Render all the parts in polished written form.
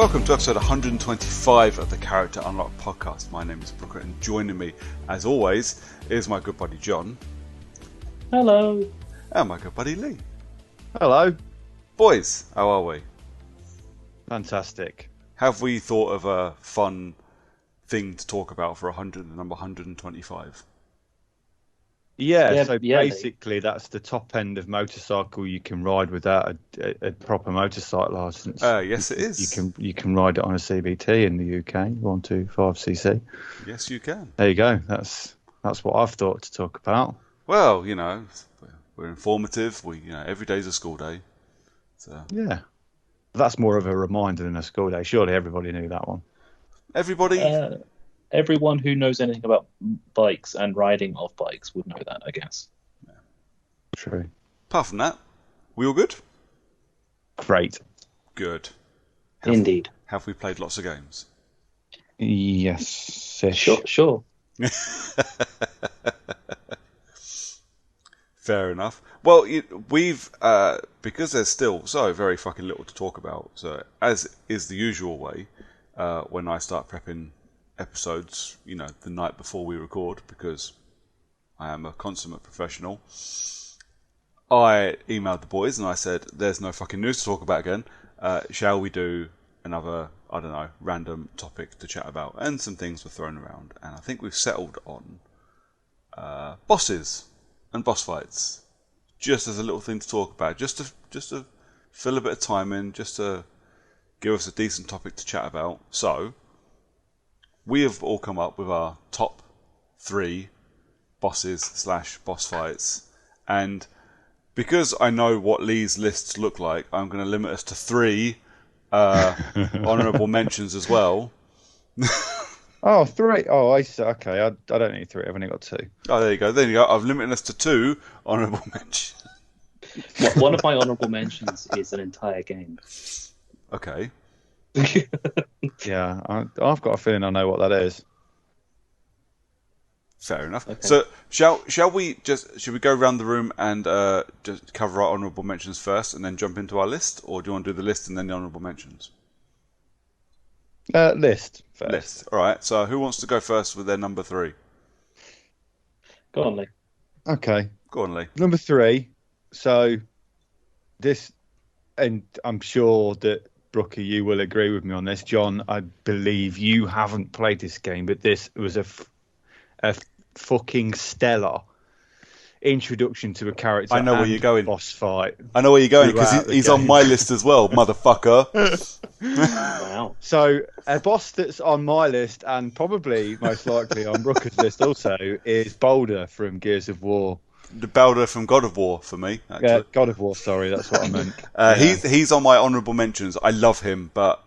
Welcome to episode 125 of the Character Unlock podcast. My name is Brooker, and joining me, as always, is my good buddy John. Hello. And my good buddy Lee. Hello. Boys, how are we? Fantastic. Have we thought of a fun thing to talk about for number 125? Basically that's the top end of motorcycle you can ride without a proper motorcycle license. Yes, it is. You can ride it on a CBT in the UK, 125cc. Yes, you can. There you go. That's what I've thought to talk about. Well, you know, we're informative. Every day's a school day. So. Yeah. That's more of a reminder than a school day. Surely everybody knew that one. Everybody? Everyone who knows anything about bikes and riding of bikes would know that, I guess. Yeah. True. Apart from that, we all good? Great. Good. Indeed. Have we played lots of games? Yes. Sure. Fair enough. Well, we've because there's still so very fucking little to talk about. So, as is the usual way, when I start prepping episodes, the night before we record, because I am a consummate professional, I emailed the boys and I said, "There's no fucking news to talk about again. Shall we do another, I don't know, random topic to chat about?" And some things were thrown around, and I think we've settled on bosses and boss fights, just as a little thing to talk about, just to fill a bit of time in, just to give us a decent topic to chat about. So, we have all come up with our top 3 bosses/boss fights, and because I know what Lee's lists look like, I'm going to limit us to 3 honourable mentions as well. Oh, 3. Oh, I see. Okay, I don't need 3. I've only got 2. Oh, there you go. I've limited us to 2 honourable mentions. One of my honourable mentions is an entire game. Okay. Yeah, I've got a feeling I know what that is. Fair enough. Okay. So, should we go around the room and just cover our honourable mentions first, and then jump into our list, or do you want to do the list and then the honourable mentions? List first. List. All right. So, who wants to go first with their number 3? Go on, Lee. Okay. Go on, Lee. Number 3. So, this, and I'm sure that Brooker, you will agree with me on this. John, I believe you haven't played this game, but this was a fucking stellar introduction to a character. I know where you're going. Boss fight. I know where you're going, because he's on my list as well, motherfucker. Wow. So, a boss that's on my list, and probably most likely on Brooker's list also, is Boulder from Gears of War. The Balder from God of War for me, actually. Yeah, God of War, sorry, that's what I meant. He's on my honourable mentions. I love him, but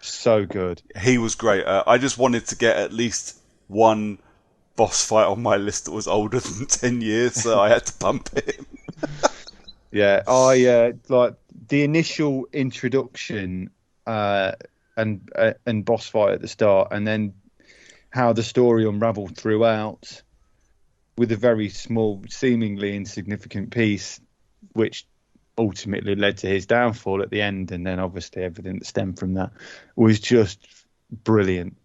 so good. he was great. I just wanted to get at least one boss fight on my list that was older than 10 years, so I had to bump him. Yeah, I like the initial introduction and boss fight at the start, and then how the story unravelled throughout, with a very small, seemingly insignificant piece, which ultimately led to his downfall at the end, and then obviously everything that stemmed from that was just brilliant.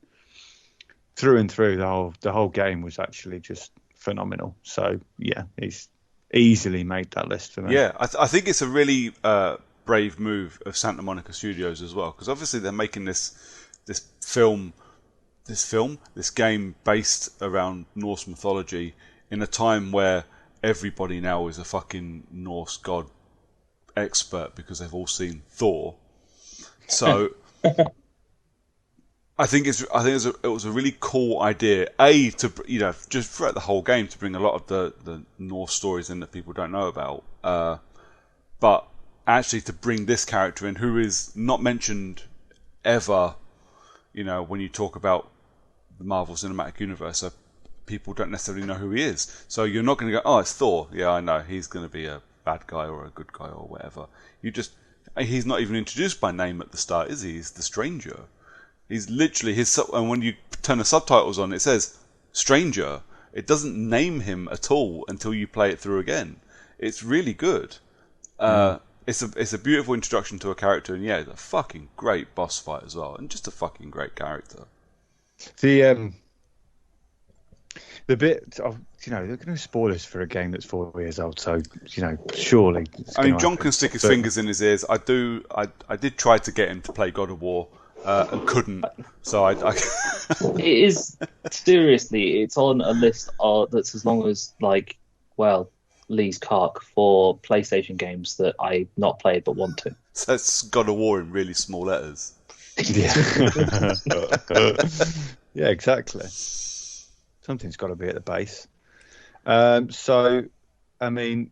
Through and through, the whole game was actually just phenomenal. So, yeah, he's easily made that list for me. Yeah, I think it's a really brave move of Santa Monica Studios as well, because obviously they're making this game based around Norse mythology in a time where everybody now is a fucking Norse god expert because they've all seen Thor. So I think it was a really cool idea. To just throughout the whole game to bring a lot of the Norse stories in that people don't know about, but actually to bring this character in who is not mentioned ever. When you talk about the Marvel Cinematic Universe, so people don't necessarily know who he is. So you're not going to go, "Oh, it's Thor." Yeah, I know he's going to be a bad guy or a good guy or whatever. He's not even introduced by name at the start, is he? He's the stranger. He's literally and when you turn the subtitles on, it says stranger. It doesn't name him at all until you play it through again. It's really good. it's a beautiful introduction to a character, and yeah, it's a fucking great boss fight as well, and just a fucking great character. The bit of, they're going to spoilers for a game that's 4 years old, so surely. I mean, John can stick his fingers in his ears. I did try to get him to play God of War, and couldn't. So I It is seriously. It's on a list that's as long as Lee's cock for PlayStation games that I've not played but want to. So it's God of War in really small letters. Yeah. Yeah, exactly. Something's got to be at the base. So, I mean,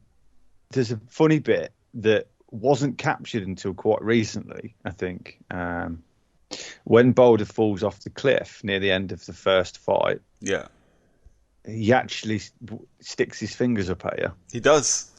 there's a funny bit that wasn't captured until quite recently, I think. When Boulder falls off the cliff near the end of the first fight, Yeah, he actually sticks his fingers up at you. he does.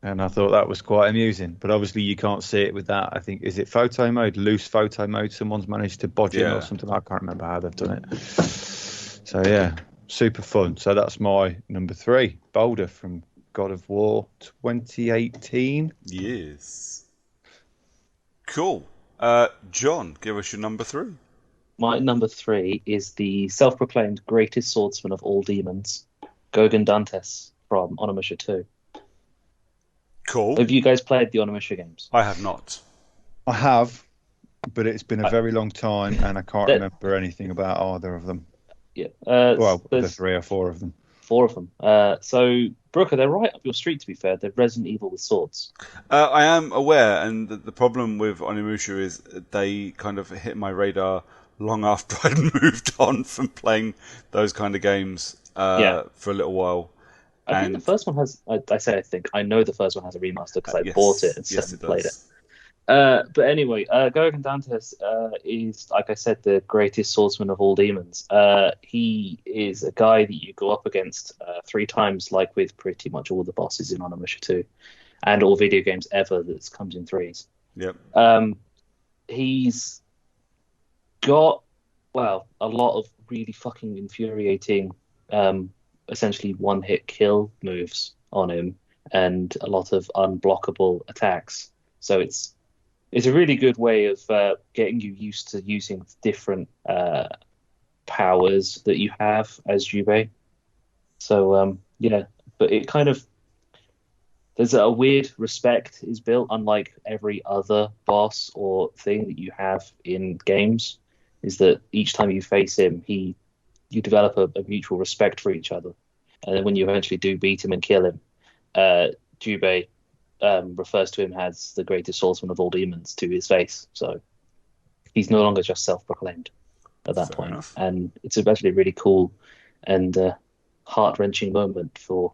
And I thought that was quite amusing. But obviously you can't see it with that. I think, is it photo mode, loose photo mode? Someone's managed to bodge in or something. I can't remember how they've done it. So, yeah, super fun. So that's my number 3, Boulder from God of War 2018. Yes. Cool. John, give us your number 3. My number 3 is the self-proclaimed greatest swordsman of all demons, Gogan Dantes from Onimusha 2. Cool. Have you guys played the Onimusha games? I have not. I have, but it's been a very long time, and I can't remember anything about either of them. Yeah. Well, the there's 3 or 4 of them. 4 of them. So, Brooker, they're right up your street, to be fair. They're Resident Evil with swords. I am aware, and the problem with Onimusha is they kind of hit my radar long after I'd moved on from playing those kind of games for a little while. I think the first one has. I know the first one has a remaster because I bought it and played it. But anyway, Gogan Dantes is, like I said, the greatest swordsman of all demons. He is a guy that you go up against 3 times, like with pretty much all the bosses in Onimusha 2, and all video games ever that comes in 3s. Yep. He's got, a lot of really fucking infuriating, essentially one-hit kill moves on him, and a lot of unblockable attacks. So it's a really good way of getting you used to using different powers that you have as Jubei. So, but it kind of... There's a weird respect is built, unlike every other boss or thing that you have in games, is that each time you face him, you develop a mutual respect for each other. And then when you eventually do beat him and kill him, Jubei refers to him as the greatest swordsman of all demons to his face. So he's no longer just self-proclaimed at that point. Enough. And it's actually a really cool and heart-wrenching moment for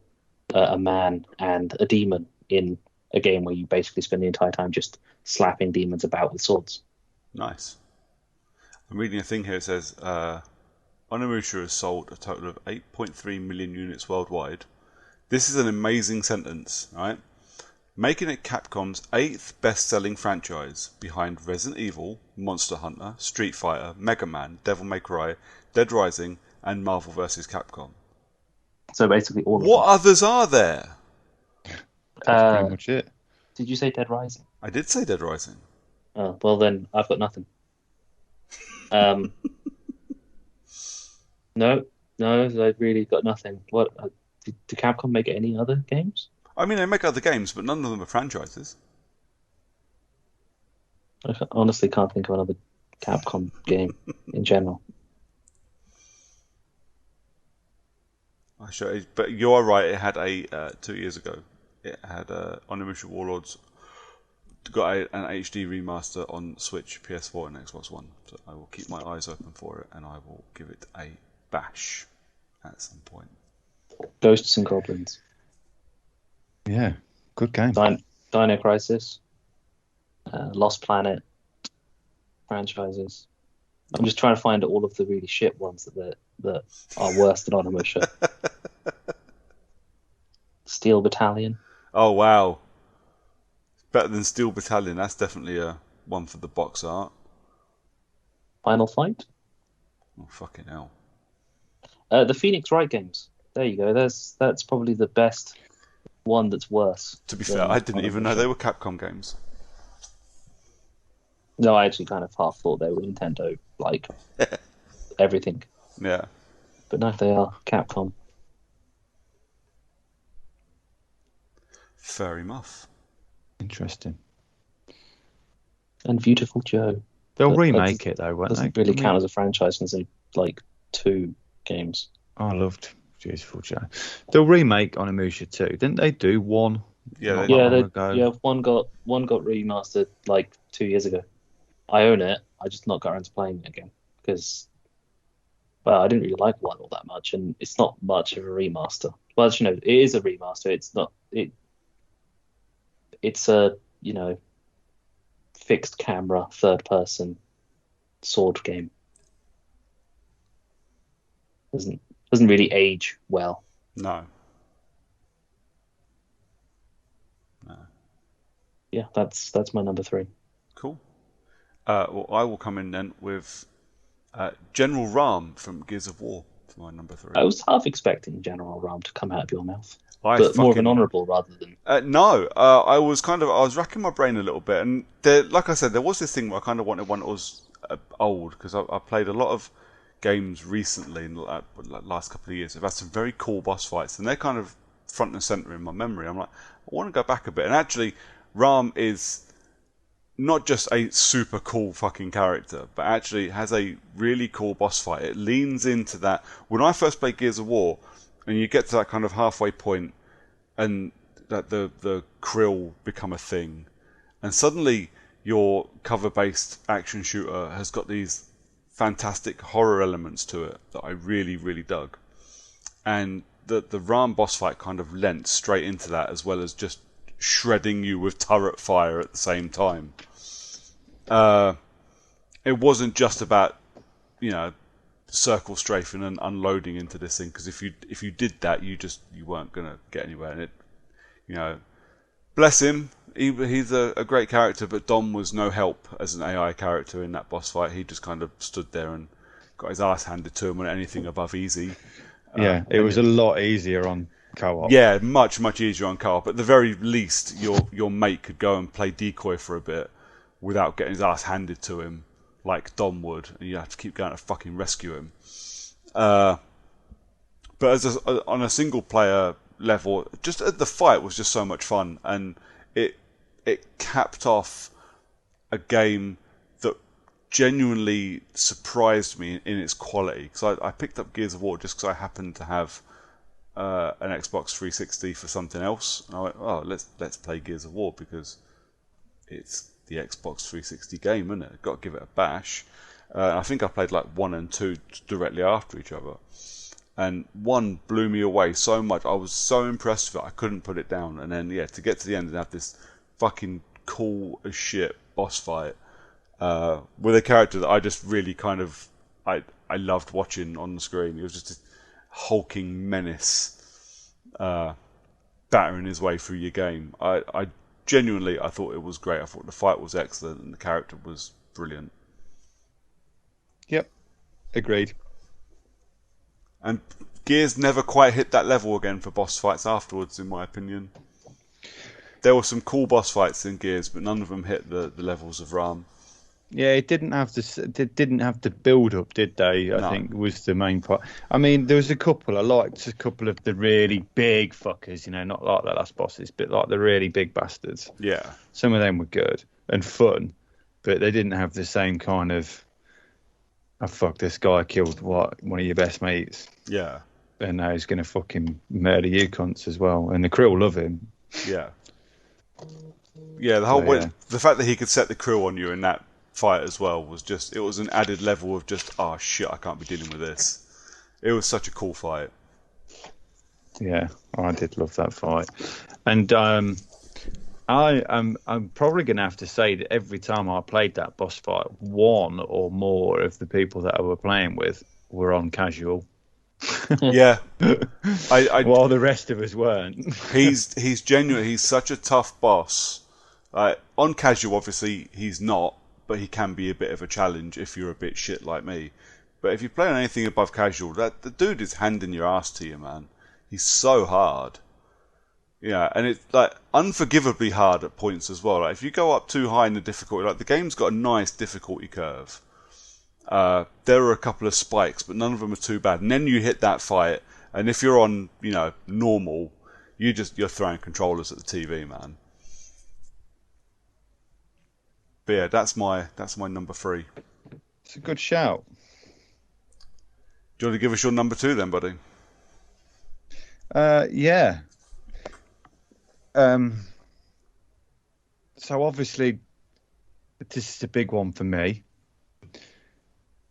a man and a demon in a game where you basically spend the entire time just slapping demons about with swords. Nice. I'm reading a thing here. It says Onimusha has sold a total of 8.3 million units worldwide. This is an amazing sentence, right? Making it Capcom's 8th best-selling franchise, behind Resident Evil, Monster Hunter, Street Fighter, Mega Man, Devil May Cry, Dead Rising, and Marvel vs. Capcom. So basically all of What others are there? That's pretty much it. Did you say Dead Rising? I did say Dead Rising. Oh, well then, I've got nothing. No, I've really got nothing. What? Did Capcom make any other games? I mean, they make other games, but none of them are franchises. I honestly can't think of another Capcom game in general. But you are right. It had 2 years ago. It had Onimusha Warlords got an HD remaster on Switch, PS4, and Xbox One. So I will keep my eyes open for it, and I will give it a bash at some point. Ghosts and Goblins. Yeah, good game. Dino Crisis. Lost Planet. Franchises. I'm just trying to find all of the really shit ones that are worse than Onimusha. Steel Battalion. Oh, wow. Better than Steel Battalion. That's definitely a one for the box art. Final Fight. Oh, fucking hell. The Phoenix Wright games. There you go. That's probably the best one that's worse. To be fair, I didn't even know they were Capcom games. No, I actually kind of half thought they were Nintendo, like everything. Yeah. But no, they are Capcom. Fair enough. Interesting. And Beautiful Joe. They'll remake it though, won't they? Doesn't really count as a franchise because they're like 2 games. I loved Beautiful Joe. They'll remake Onimusha 2. Didn't they do one? Yeah, one got remastered like 2 years ago. I own it. I just not got around to playing it again because, well, I didn't really like one all that much, and it's not much of a remaster. Well, it is a remaster. It's not it. It's a fixed camera, third person sword game. Doesn't really age well. No. Yeah, that's my number 3. Cool. Well, I will come in then with General Ram from Gears of War for my number 3. I was half expecting General Ram to come out of your mouth, but more of an honourable rather than. No, I was racking my brain a little bit, and like I said, there was this thing where I kind of wanted one that was old because I played a lot of games recently in the last couple of years. I've had some very cool boss fights, and they're kind of front and center in my memory. I'm like, I want to go back a bit, and actually, Ram is not just a super cool fucking character, but actually has a really cool boss fight. It leans into that. When I first played Gears of War, and you get to that kind of halfway point, and that the krill become a thing, and suddenly your cover-based action shooter has got these fantastic horror elements to it that I really, really dug. And the Ram boss fight kind of lent straight into that, as well as just shredding you with turret fire at the same time. It wasn't just about, circle strafing and unloading into this thing, because if you did that, you weren't gonna get anywhere. And it, bless him, he's a great character, but Dom was no help as an AI character in that boss fight. He just kind of stood there and got his ass handed to him on anything above easy. Yeah, it was a lot easier on co-op. Yeah, much easier on co-op. At the very least, your mate could go and play decoy for a bit without getting his ass handed to him like Dom would, and you have to keep going to fucking rescue him. But on a single player level, just the fight was just so much fun, and it capped off a game that genuinely surprised me in its quality. Because I picked up Gears of War just because I happened to have an Xbox 360 for something else, and I went, oh, let's play Gears of War because it's the Xbox 360 game, isn't it? Got to give it a bash. I think I played like 1 and 2 directly after each other, and 1 blew me away so much. I was so impressed with it, I couldn't put it down. And then to get to the end and have this fucking cool as shit boss fight with a character that I just really kind of I loved watching on the screen. It was just a hulking menace battering his way through your game. I genuinely, I thought it was great. I thought the fight was excellent and the character was brilliant. Yep, agreed. And Gears never quite hit that level again for boss fights afterwards, in my opinion. There were some cool boss fights in Gears, but none of them hit the levels of Ram. Yeah, it didn't have the build up, did they? I think was the main part. I mean, there was a couple. I liked a couple of the really big fuckers, not like the last bosses, but like the really big bastards. Yeah. Some of them were good and fun, but they didn't have the same kind of, oh fuck, this guy killed one of your best mates. Yeah. And now he's going to fucking murder you cunts as well. And the crew love him. Yeah. Yeah, the whole the fact that he could set the crew on you in that fight as well was just, it was an added level of just, oh shit, I can't be dealing with this. It was such a cool fight. Yeah, I did love that fight. And I'm probably going to have to say that every time I played that boss fight, one or more of the people that I were playing with were on casual. Yeah. While the rest of us weren't. He's genuine. He's such a tough boss. On casual, obviously, he's not, but he can be a bit of a challenge if you're a bit shit like me. But if you play on anything above casual, the dude is handing your ass to you, man. He's so hard. Yeah, and it's like unforgivably hard at points as well. Like if you go up too high in the difficulty, like the game's got a nice difficulty curve. There are a couple of spikes, but none of them are too bad. And then you hit that fight, and if you're on, normal, you're throwing controllers at the TV, man. But yeah, that's my number 3. It's a good shout. Do you want to give us your number 2 then, buddy? Yeah. So obviously, this is a big one for me.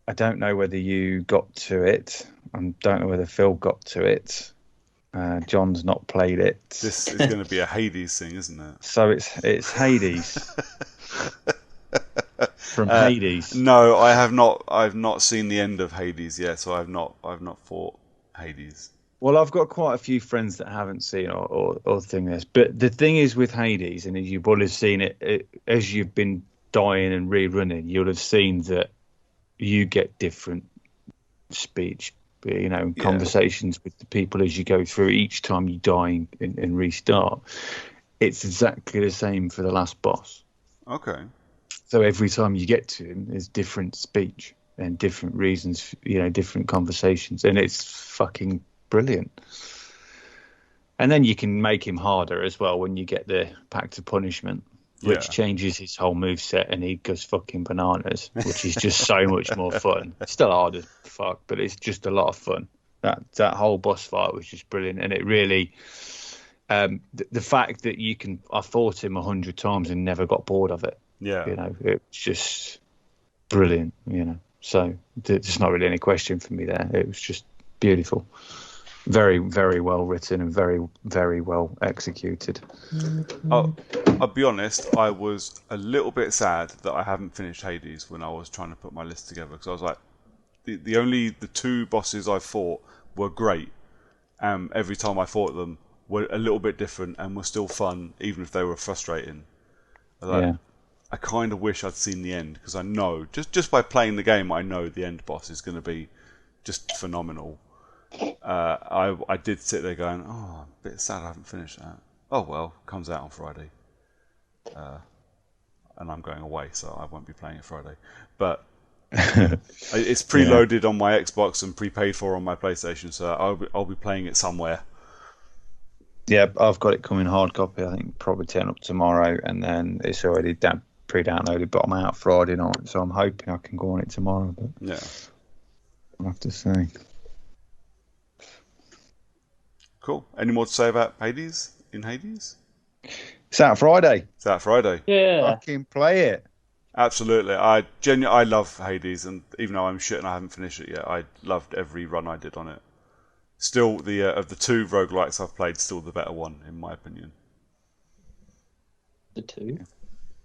I don't know whether you got to it. I don't know whether Phil got to it. John's not played it. This is going to be a Hades thing, isn't it? So it's Hades. From Hades. No, I have not. I've not seen the end of Hades yet, so I've not fought Hades. Well, I've got quite a few friends that haven't seen or thing this. But the thing is with Hades, and you will have seen it as you've been dying and rerunning, you'll have seen that you get different speech, conversations with the people as you go through each time you die and restart. It's exactly the same for the last boss. Okay. So every time you get to him, there's different speech and different reasons, different conversations, and it's fucking brilliant. And then you can make him harder as well when you get the Pact of Punishment, which changes his whole moveset, and he goes fucking bananas, which is just so much more fun. It's still hard as fuck, but it's just a lot of fun. That whole boss fight was just brilliant, and it really the fact that I fought him 100 times and never got bored of it. Yeah, it's just brilliant. So there's not really any question for me there. It was just beautiful. Very, very well written and very, very well executed. I'll be honest, I was a little bit sad that I haven't finished Hades when I was trying to put my list together, because I was like, the 2 bosses I fought were great. Every time I fought them were a little bit different and were still fun, even if they were frustrating. I kind of wish I'd seen the end, because I know, just by playing the game, I know the end boss is going to be just phenomenal. I did sit there going, I'm a bit sad I haven't finished that. Oh well, comes out on Friday. And I'm going away, so I won't be playing it Friday. But it's preloaded on my Xbox and prepaid for on my PlayStation, so I'll be playing it somewhere. Yeah, I've got it coming hard copy. I think probably turn up tomorrow, and then it's already pre-downloaded, but I'm out Friday night, so I'm hoping I can go on it tomorrow. But yeah, I'll have to see. Cool. Any more to say about Hades? In Hades? It's out Friday. It's out Friday. Yeah. Fucking play it. Absolutely. I love Hades, and even though I'm shit and I haven't finished it yet, I loved every run I did on it. Still, of the 2 roguelikes I've played, still the better one, in my opinion. The 2?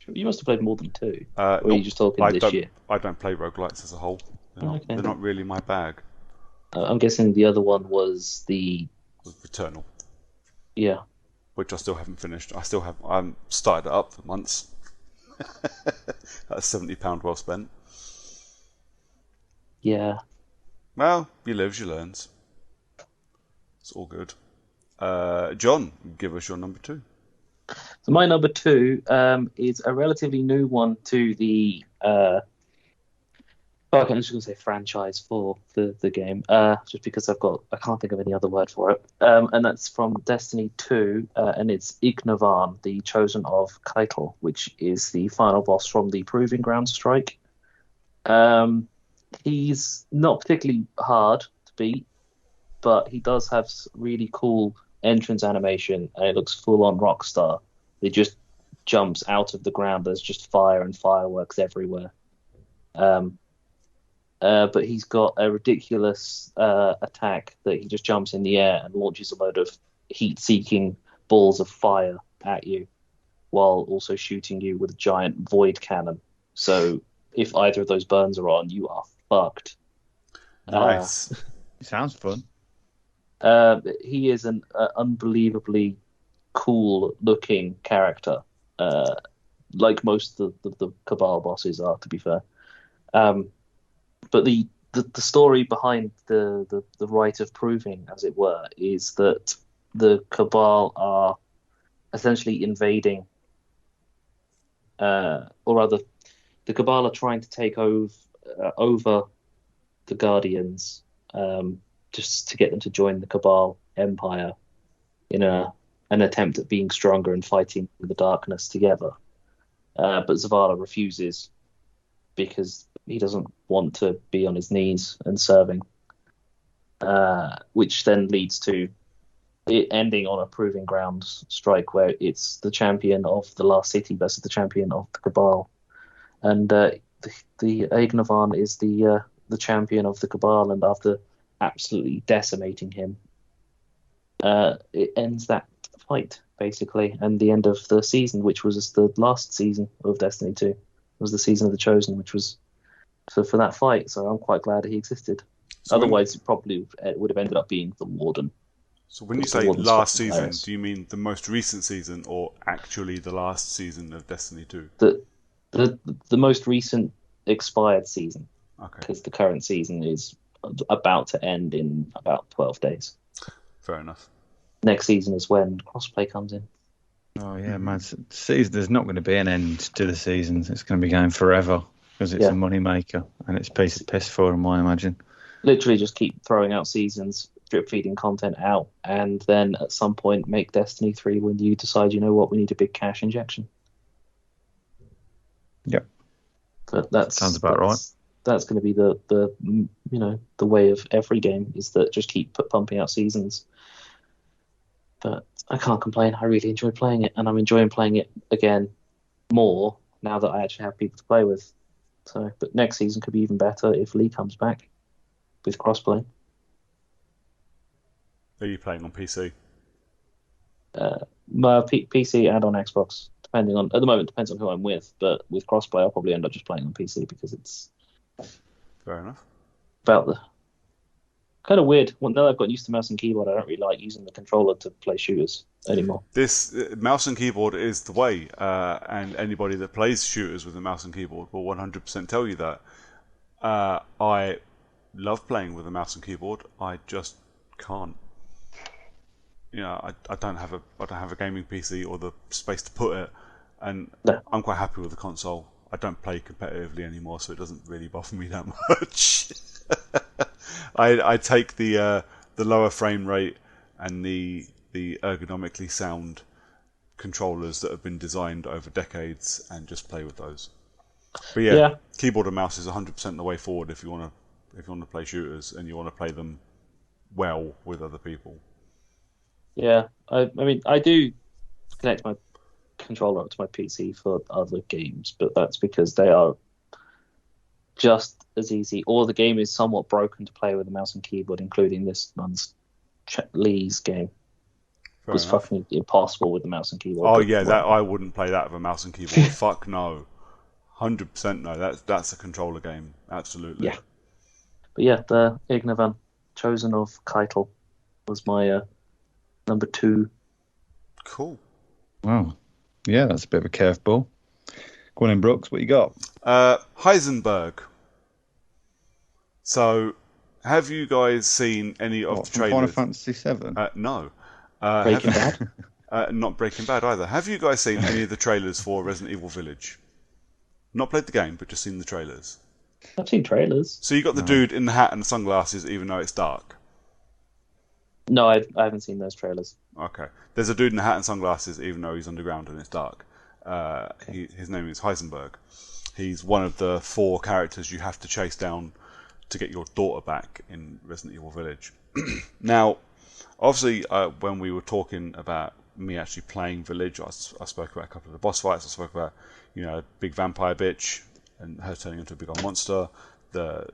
You must have played more than 2. Or No, are you just talking this year? I don't play roguelikes as a whole. They're not really my bag. I'm guessing the other one was the Returnal. Yeah. Which I still haven't finished. I haven't started it up for months. That's £70 well spent. Yeah. Well, you lives, you learns. It's all good. John, give us your number 2. So my number 2 is a relatively new one to the I'm just going to say franchise for the game, just because I can't think of any other word for it. And that's from Destiny 2, and it's Ignovan, the Chosen of Keitel, which is the final boss from the Proving Ground strike. He's not particularly hard to beat, but he does have really cool entrance animation, and it looks full on Rockstar. It just jumps out of the ground. There's just fire and fireworks everywhere. But he's got a ridiculous attack that he just jumps in the air and launches a load of heat-seeking balls of fire at you, while also shooting you with a giant void cannon. So if either of those burns are on, you are fucked. Nice. Sounds fun. He is an unbelievably cool-looking character, like most of the Cabal bosses are, to be fair. But the story behind the rite of proving, as it were, is that the Cabal are essentially invading, or rather, the Cabal are trying to take over the Guardians, just to get them to join the Cabal Empire in an attempt at being stronger and fighting the darkness together. But Zavala refuses because he doesn't want to be on his knees and serving, which then leads to it ending on a proving ground strike where it's the champion of the last city versus the champion of the Cabal, and the Aignavan is the champion of the Cabal, and after absolutely decimating him, it ends that fight basically, and the end of the season, which was the last season of Destiny 2, was the season of the Chosen, which was for that fight. So I'm quite glad he existed. So otherwise, it probably would have ended up being the Warden. So when you say last season, do you mean the most recent season, or actually the last season of Destiny 2? The most recent expired season. Okay. Because the current season is about to end in about 12 days. Fair enough. Next season is when crossplay comes in. Oh yeah, man. There's not going to be an end to the seasons. It's going to be going forever because it's a money maker and it's a piece of piss for them, I imagine. Literally just keep throwing out seasons, drip feeding content out, and then at some point make Destiny 3 when you decide, you know what, we need a big cash injection. Yep. But that sounds about right. That's going to be the way of every game, is that just keep pumping out seasons. But I can't complain. I really enjoy playing it, and I'm enjoying playing it again more now that I actually have people to play with. So, but next season could be even better if Lee comes back with crossplay. Are you playing on PC? My PC and on Xbox, depending on, at the moment depends on who I'm with. But with crossplay, I'll probably end up just playing on PC because it's fair enough. About the kind of weird. Well, now I've got used to mouse and keyboard, I don't really like using the controller to play shooters anymore. This mouse and keyboard is the way, and anybody that plays shooters with a mouse and keyboard will 100% tell you that. I love playing with a mouse and keyboard. I just can't. I don't have a gaming PC or the space to put it, and I'm quite happy with the console. I don't play competitively anymore, so it doesn't really bother me that much. I take the lower frame rate and the ergonomically sound controllers that have been designed over decades and just play with those. But keyboard and mouse is 100% the way forward if you want to play shooters and you want to play them well with other people. Yeah, I mean, I do connect my controller up to my PC for other games, but that's because they are just as easy, or the game is somewhat broken to play with a mouse and keyboard, including this one's Lee's game. It was fucking impossible with the mouse and keyboard. Oh yeah, that I wouldn't play that with a mouse and keyboard. Fuck no, 100% no. That's a controller game, absolutely. Yeah, but yeah, the Ignavan, Chosen of Keitel, was my number 2. Cool. Wow. Yeah, that's a bit of a curveball. Go on in, Brooks. What you got? Heisenberg. So, have you guys seen any of the trailers? Final Fantasy VII? No. Breaking Bad? Not Breaking Bad either. Have you guys seen any of the trailers for Resident Evil Village? Not played the game, but just seen the trailers. I've seen trailers. So you got the dude in the hat and the sunglasses, even though it's dark. No, I haven't seen those trailers. Okay. There's a dude in the hat and sunglasses, even though he's underground and it's dark. His name is Heisenberg. He's one of the 4 characters you have to chase down to get your daughter back in Resident Evil Village. Now, obviously, when we were talking about me actually playing Village, I spoke about a couple of the boss fights. I spoke about, big vampire bitch and her turning into a big old monster. The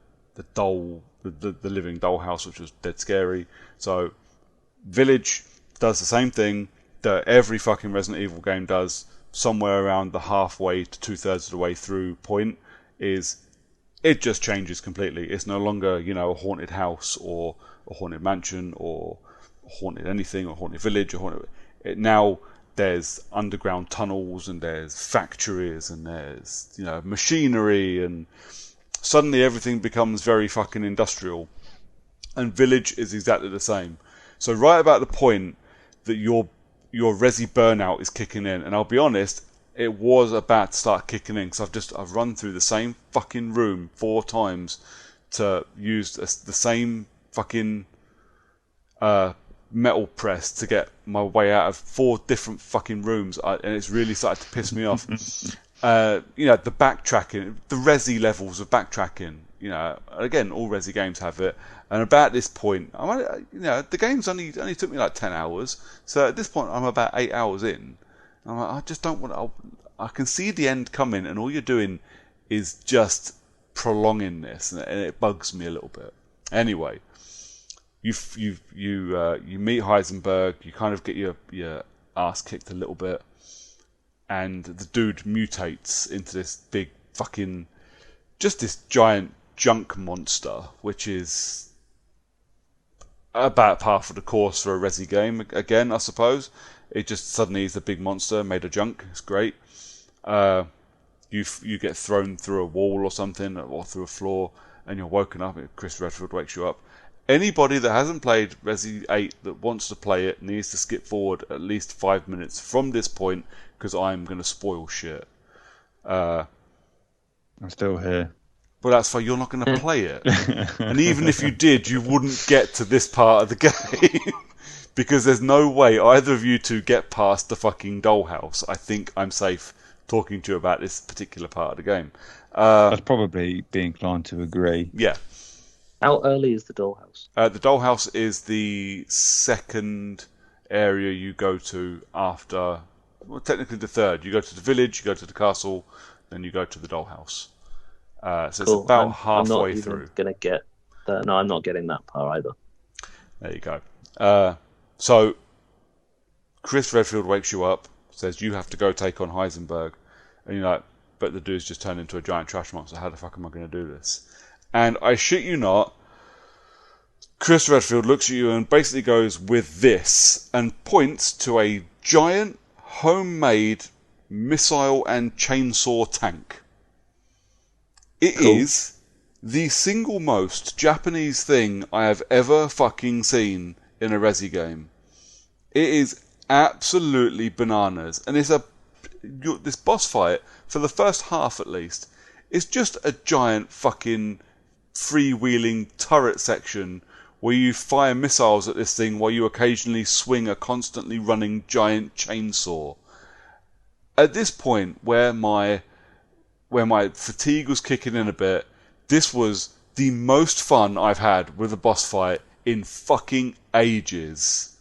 living dollhouse, which was dead scary. So, Village does the same thing that every fucking Resident Evil game does, somewhere around the halfway to 2/3 of the way through point, is it just changes completely. It's no longer, a haunted house or a haunted mansion or a haunted anything or haunted village or haunted. Now there's underground tunnels and there's factories and there's, machinery, and suddenly everything becomes very fucking industrial. And Village is exactly the same. So right about the point that you're your Resi burnout is kicking in. And I'll be honest, it was about to start kicking in because I've run through the same fucking room 4 times to use the same fucking metal press to get my way out of 4 different fucking rooms, and it's really started to piss me off. The backtracking, the Resi levels of backtracking. Again, all Resi games have it. And about this point, the game's only took me like 10 hours. So at this point, I'm about 8 hours in. I'm like, I just don't want. I can see the end coming, and all you're doing is just prolonging this, and it bugs me a little bit. Anyway, you meet Heisenberg. You kind of get your ass kicked a little bit, and the dude mutates into this big fucking, just this giant junk monster, which is about par for the course for a Resi game. Again, I suppose it just suddenly is a big monster made of junk. It's great. You get thrown through a wall or something, or through a floor, and you're woken up. Chris Redfield wakes you up. Anybody that hasn't played Resi 8 that wants to play it needs to skip forward at least 5 minutes from this point, because I'm going to spoil shit. I'm still here. But that's why you're not going to play it. And even if you did, you wouldn't get to this part of the game. Because there's no way either of you two get past the fucking dollhouse. I think I'm safe talking to you about this particular part of the game. I'd probably be inclined to agree. Yeah. How early is the dollhouse? The dollhouse is the second area you go to after, well, technically the third. You go to the village, you go to the castle, then you go to the dollhouse. So cool. It's about halfway through. I'm not gonna get that. No, I'm not getting that part either. There you go. So Chris Redfield wakes you up, says you have to go take on Heisenberg, and you're like, but the dude's just turned into a giant trash monster. How the fuck am I going to do this? And I shit you not, Chris Redfield looks at you and basically goes with this and points to a giant homemade missile and chainsaw tank. It is the single most Japanese thing I have ever fucking seen in a Resi game. It is absolutely bananas, and it's this boss fight for the first half at least. It's just a giant fucking freewheeling turret section where you fire missiles at this thing while you occasionally swing a constantly running giant chainsaw. At this point, where my fatigue was kicking in a bit, this was the most fun I've had with a boss fight in fucking ages.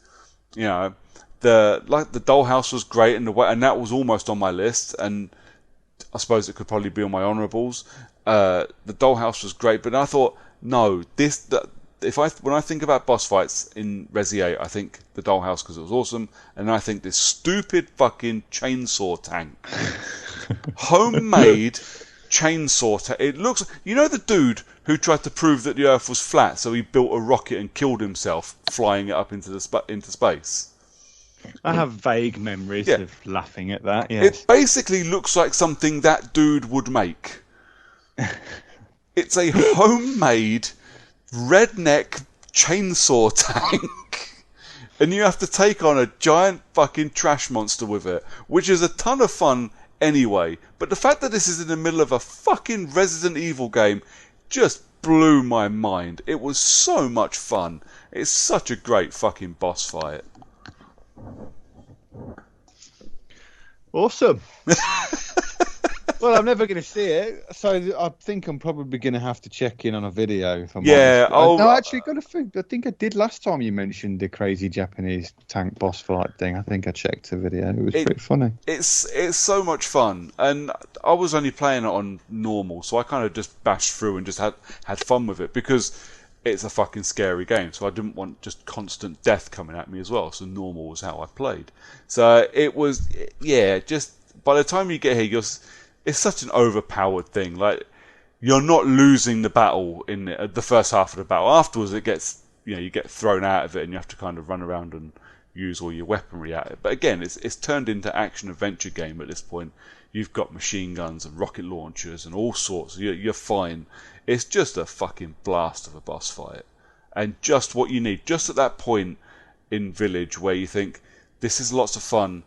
The dollhouse was great, and that was almost on my list, and I suppose it could probably be on my honourables. The dollhouse was great, but I thought, no, when I think about boss fights in Resi 8, I think the dollhouse because it was awesome, and I think this stupid fucking chainsaw tank. Homemade chainsaw tank. It looks, the dude who tried to prove that the Earth was flat, so he built a rocket and killed himself flying it up into space. I have vague memories of laughing at that. Yes. It basically looks like something that dude would make. It's a homemade redneck chainsaw tank, and you have to take on a giant fucking trash monster with it, which is a ton of fun anyway. But the fact that this is in the middle of a fucking Resident Evil game just blew my mind. It was so much fun. It's such a great fucking boss fight. Awesome. Well, I'm never going to see it, so I think I'm probably going to have to check in on a video. If I'm honest. No, actually, got to think. I think I did last time you mentioned the crazy Japanese tank boss fight thing. I think I checked the video. It was pretty funny. It's so much fun, and I was only playing it on normal, so I kind of just bashed through and just had fun with it because it's a fucking scary game. So I didn't want just constant death coming at me as well. So normal was how I played. So it was, just by the time you get here, it's such an overpowered thing. Like, you're not losing the battle in the first half of the battle. Afterwards, it gets, you get thrown out of it, and you have to kind of run around and use all your weaponry at it. But again, it's turned into action adventure game at this point. You've got machine guns and rocket launchers and all sorts. You're fine. It's just a fucking blast of a boss fight, and just what you need. Just at that point in Village where you think this is lots of fun.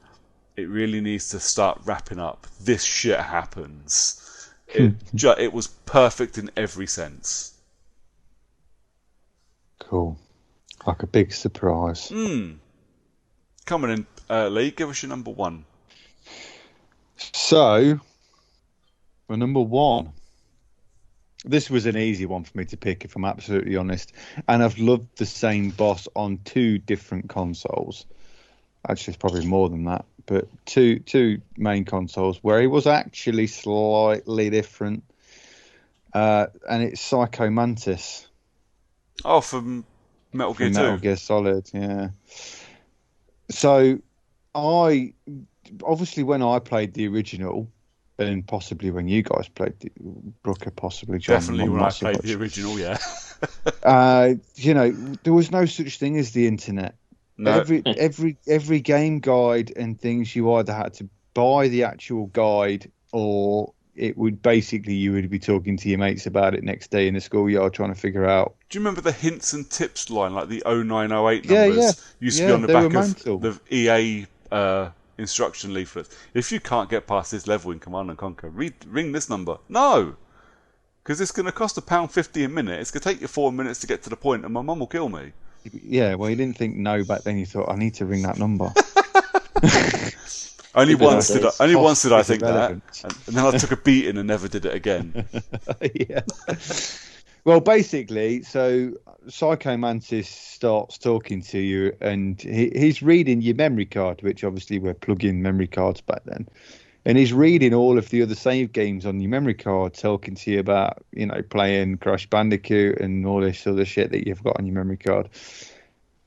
It really needs to start wrapping up. This shit happens. It was perfect in every sense. Cool. Like a big surprise. Come on in, Lee, give us your number one. So, for number one, this was an easy one for me to pick, if I'm absolutely honest. And I've loved the same boss on 2 different consoles. Actually, it's probably more than that. But two main consoles where he was actually slightly different. And it's Psycho Mantis. Oh, from Metal Gear 2. Metal Gear Solid, yeah. So, obviously when I played the original, and possibly when you guys played Brooker, possibly John. Definitely when I played the original, yeah. There was no such thing as the internet. No. Every game guide and things, you either had to buy the actual guide, or it would basically, you would be talking to your mates about it next day in the schoolyard trying to figure out. Do you remember the hints and tips line, like the 0908 numbers? Yeah. Used to be on the back of the EA instruction leaflets. If you can't get past this level in Command & Conquer, ring this number. No! Because it's going to cost £1.50 a minute. It's going to take you 4 minutes to get to the point, and my mum will kill me. Yeah, well, you didn't think no back then. You thought, I need to ring that number. Only once did I think that, and then I took a beating and never did it again. Yeah. Well, basically, so Psycho Mantis starts talking to you, and he's reading your memory card, which obviously were plug-in memory cards back then. And he's reading all of the other save games on your memory card, talking to you about, playing Crash Bandicoot and all this other shit that you've got on your memory card,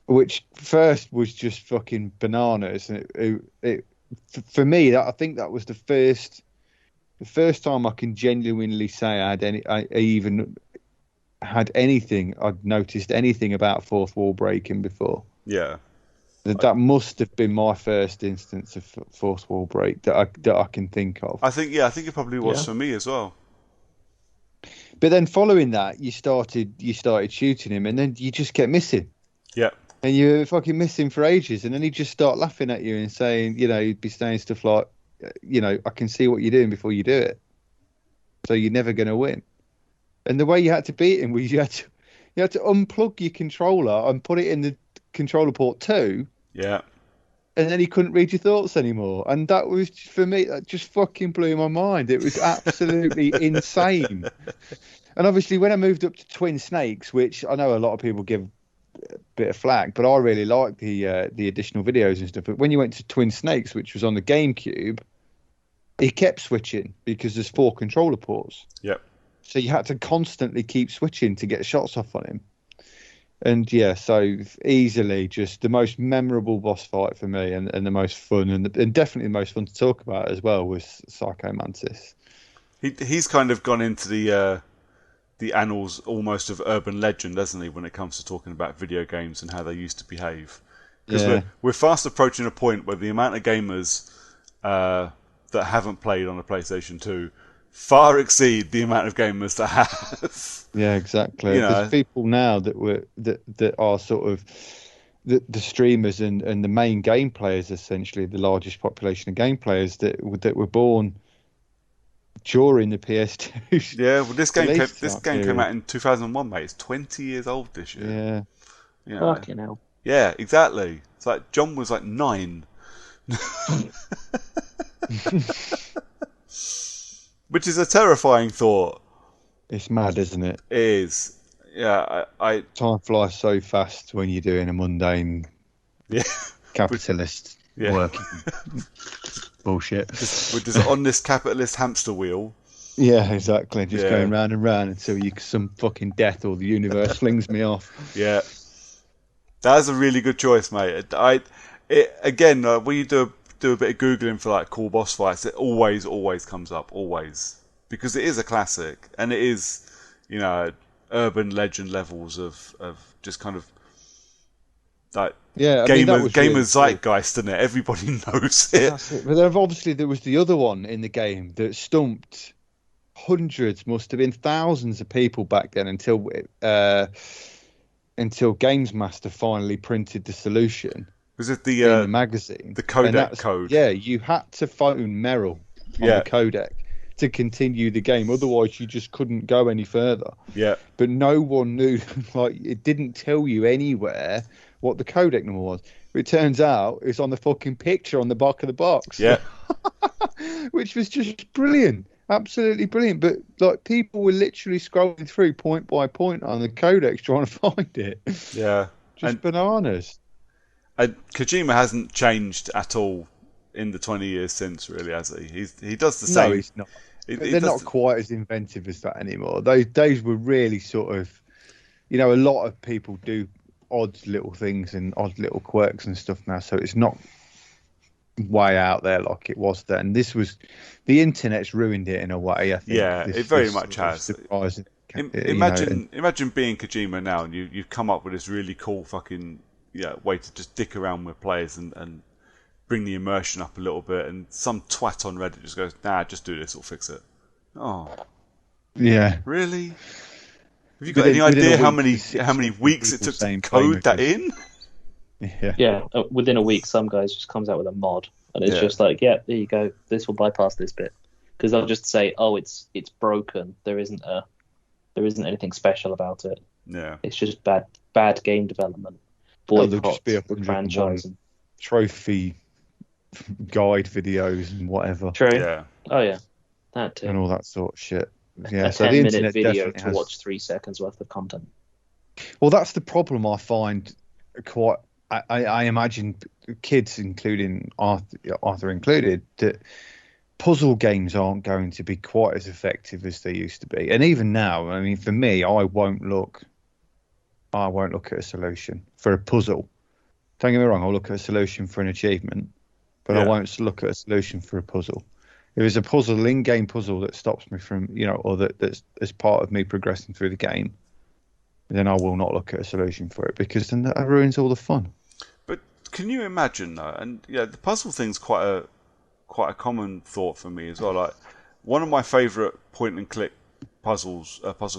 which first was just fucking bananas. For me, I think that was the first time I can genuinely say I even had anything. I'd noticed anything about fourth wall breaking before. Yeah. That must have been my first instance of fourth wall break that I can think of. I think it probably was for me as well. But then following that, you started shooting him, and then you just kept missing. Yeah. And you were fucking missing for ages, and then he'd just start laughing at you and saying, he'd be saying stuff like, I can see what you're doing before you do it, so you're never going to win. And the way you had to beat him was you had to unplug your controller and put it in the controller port 2. Yeah. And then he couldn't read your thoughts anymore. And that was, for me, that just fucking blew my mind. It was absolutely insane. And obviously, when I moved up to Twin Snakes, which I know a lot of people give a bit of flack, but I really liked the additional videos and stuff. But when you went to Twin Snakes, which was on the GameCube, he kept switching because there's 4 controller ports. Yep. So you had to constantly keep switching to get shots off on him. And yeah, so easily just the most memorable boss fight for me, and the most fun, and definitely the most fun to talk about as well, was Psycho Mantis. He's kind of gone into the annals almost of urban legend, hasn't he, when it comes to talking about video games and how they used to behave? Because we're fast approaching a point where the amount of gamers that haven't played on a PlayStation 2 far exceed the amount of gamers that have. Yeah, exactly. There's people now that are sort of the streamers and the main game players, essentially the largest population of game players that were born during the PS2. Yeah, well, this game came out in 2001, mate. It's 20 years old this year. Yeah. Fucking hell. Yeah, exactly. It's like John was like 9. Which is a terrifying thought. It's mad, isn't it? It is. Yeah, time flies so fast when you're doing a mundane capitalist working bullshit. We're just on this capitalist hamster wheel. Yeah, exactly. Just going round and round until some fucking death or the universe flings me off. Yeah. That's a really good choice, mate. Again, when you do a bit of Googling for like cool boss fights, it always comes up, always. Because it is a classic, and it is, urban legend levels of just kind of like gamer zeitgeist, isn't it? Everybody knows it. That's it. But then obviously there was the other one in the game that stumped hundreds, must have been thousands of people back then until Games Master finally printed the solution. Was it in the magazine. the codec code? Yeah, you had to phone Merrill on the codec to continue the game. Otherwise, you just couldn't go any further. Yeah. But no one knew. Like, it didn't tell you anywhere what the codec number was. It turns out it's on the fucking picture on the back of the box. Yeah. Which was just brilliant. Absolutely brilliant. But like, people were literally scrolling through point by point on the codex trying to find it. Yeah. Just bananas. And Kojima hasn't changed at all in the 20 years since, really, has he? He does the same. No, he's not. They're not quite as inventive as that anymore. Those days were really sort of, a lot of people do odd little things and odd little quirks and stuff now, so it's not way out there like it was then. The internet's ruined it in a way, I think. Yeah, it very much has. Surprising. Imagine being Kojima now, and you've come up with this really cool fucking way to just dick around with players and bring the immersion up a little bit, and some twat on Reddit just goes, nah, just do this, we'll fix it. Oh. Yeah. Really? Have you got any idea how many weeks it took to code that in? Yeah. Within a week, some guys just comes out with a mod, and it's just like, yeah, there you go. This will bypass this bit, because they'll just say, oh, it's broken. There isn't anything special about it. Yeah. It's just bad game development. Boycott just be the franchise. Trophy guide videos and whatever. True. Yeah. Oh yeah, that too. And all that sort of shit. Yeah. A So the 10-minute internet video definitely to has... watch 3 seconds worth of content. Well, that's the problem I find. Quite, I imagine kids, including Arthur included, that puzzle games aren't going to be quite as effective as they used to be. And even now, I mean, for me, I won't look at a solution for a puzzle. Don't get me wrong, I'll look at a solution for an achievement, but I won't look at a solution for a puzzle. If there's a puzzle, in-game puzzle that stops me from, or that's as part of me progressing through the game, then I will not look at a solution for it, because then that ruins all the fun. But can you imagine though? And the puzzle thing's quite a common thought for me as well. Like, one of my favourite point-and-click puzzle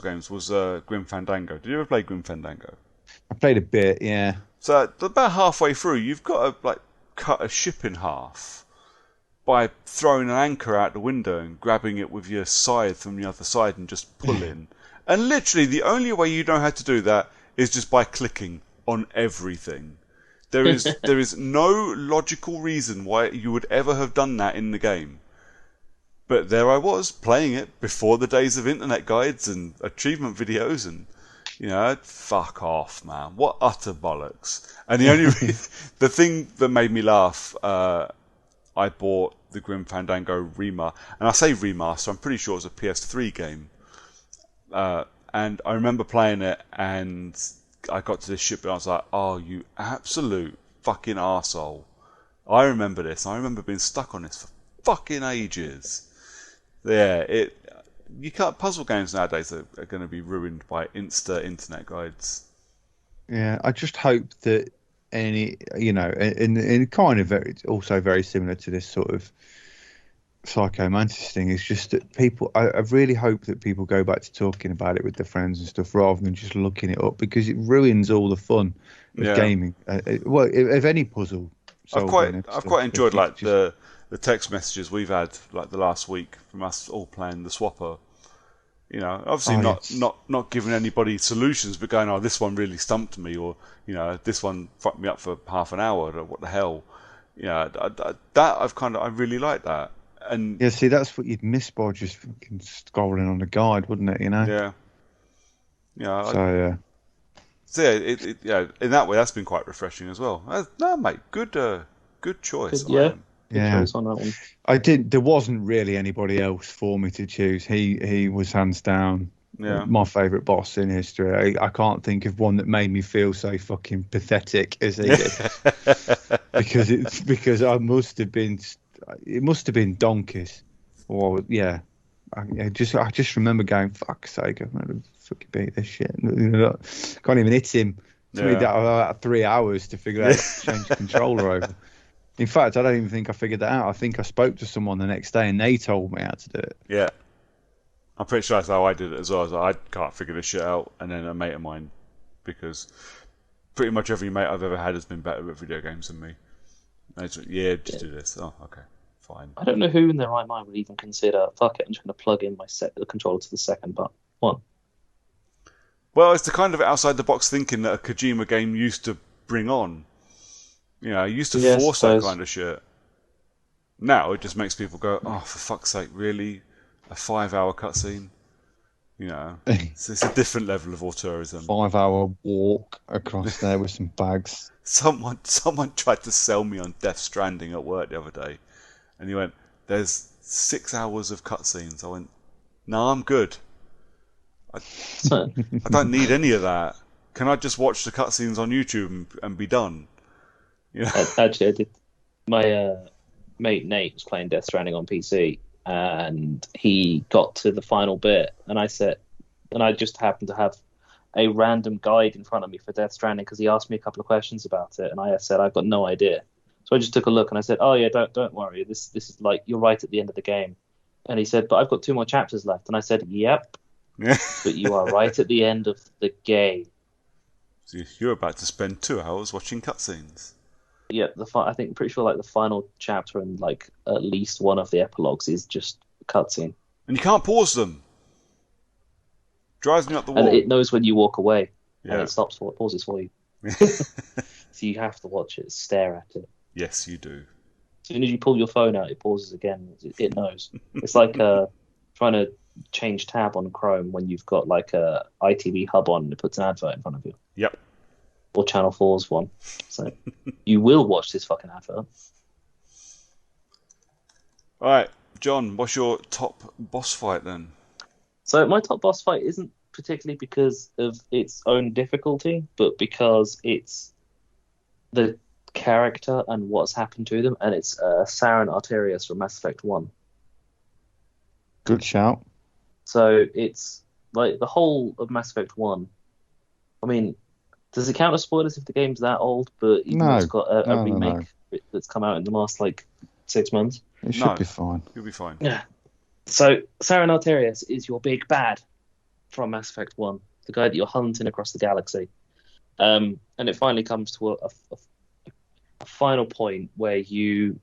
games was Grim Fandango. Did you ever play Grim Fandango? I played a bit, yeah. So about halfway through, you've got to cut a ship in half by throwing an anchor out the window and grabbing it with your scythe from the other side and just pulling. And literally, the only way you know how to do that is just by clicking on everything. There is no logical reason why you would ever have done that in the game. But there I was, playing it before the days of internet guides and achievement videos, and fuck off, man. What utter bollocks. And the only the thing that made me laugh, I bought the Grim Fandango remaster, and I say remaster, I'm pretty sure it was a PS3 game. And I remember playing it, and I got to this ship, and I was like, oh, you absolute fucking arsehole. I remember this. I remember being stuck on this for fucking ages. Yeah, you can't. Puzzle games nowadays are going to be ruined by internet guides. Yeah, I just hope that and kind of also very similar to this sort of Psycho Mantis thing, is just that people, I really hope that people go back to talking about it with their friends and stuff rather than just looking it up, because it ruins all the fun of gaming. Well, if any puzzle. I've quite enjoyed the text messages we've had the last week from us all playing the Swapper. Obviously not giving anybody solutions, but going, oh, this one really stumped me, or this one fucked me up for half an hour, or what the hell. I really like that. And yeah, see, that's what you'd miss by just fucking scrolling on the guide, wouldn't it? Yeah. So in that way, that's been quite refreshing as well. No, mate, good choice. Good choice on that one. I did. There wasn't really anybody else for me to choose. He was hands down my favourite boss in history. I can't think of one that made me feel so fucking pathetic as he did. because I must have been. It must have been donkeys. Or I just remember going, fuck's sake, I'm going to fucking beat this shit. Can't even hit him. It took me about 3 hours to figure out how to change the controller over. In fact, I don't even think I figured that out. I think I spoke to someone the next day and they told me how to do it. Yeah. I'm pretty sure that's how I did it as well. I can't figure this shit out. And then a mate of mine, because pretty much every mate I've ever had has been better at video games than me. Just do this. Oh, okay, fine. I don't know who in their right mind would even consider, fuck it, I'm just going to plug in the controller to the second one. Well, it's the kind of outside the box thinking that a Kojima game used to bring on. You know, it used to force that kind of shit. Now it just makes people go, oh, for fuck's sake, really? A 5-hour cutscene? You know, it's a different level of auteurism. 5-hour walk across there with some bags. Someone tried to sell me on Death Stranding at work the other day, and he went, "There's 6 hours of cutscenes." I went, "No, I'm good. I don't need any of that. Can I just watch the cutscenes on YouTube and be done?" You know? Actually, I did. My mate Nate was playing Death Stranding on PC, and he got to the final bit, and I just happened to have a random guide in front of me for Death Stranding because he asked me a couple of questions about it, and I said I've got no idea. So I just took a look and I said, "Oh yeah, don't worry. This is like you're right at the end of the game." And he said, "But I've got 2 more chapters left." And I said, "Yep, but you are right at the end of the game." So you're about to spend 2 hours watching cutscenes. Yeah, I think pretty sure like the final chapter and like at least one of the epilogues is just a cutscene. And you can't pause them. Drives me up the wall. And it knows when you walk away, Yeah. and it pauses for you. So you have to watch it, stare at it. Yes, you do. As soon as you pull your phone out, it pauses again. It knows. It's like trying to change tab on Chrome when you've got like a ITV hub on and it puts an advert in front of you. Yep. Or Channel 4's one. So you will watch this fucking advert. All right, John, what's your top boss fight then? So my top boss fight isn't particularly because of its own difficulty, but because it's the character and what's happened to them, and it's Saren Arterias from Mass Effect 1. Good shout. So it's like the whole of Mass Effect 1. I mean, does it count as spoilers if the game's that old? But even though it's got a remake that's come out in the last like 6 months. It should be fine. You'll be fine. Yeah. So Saren Arterias is your big bad from Mass Effect 1, the guy that you're hunting across the galaxy. And it finally comes to a final point where you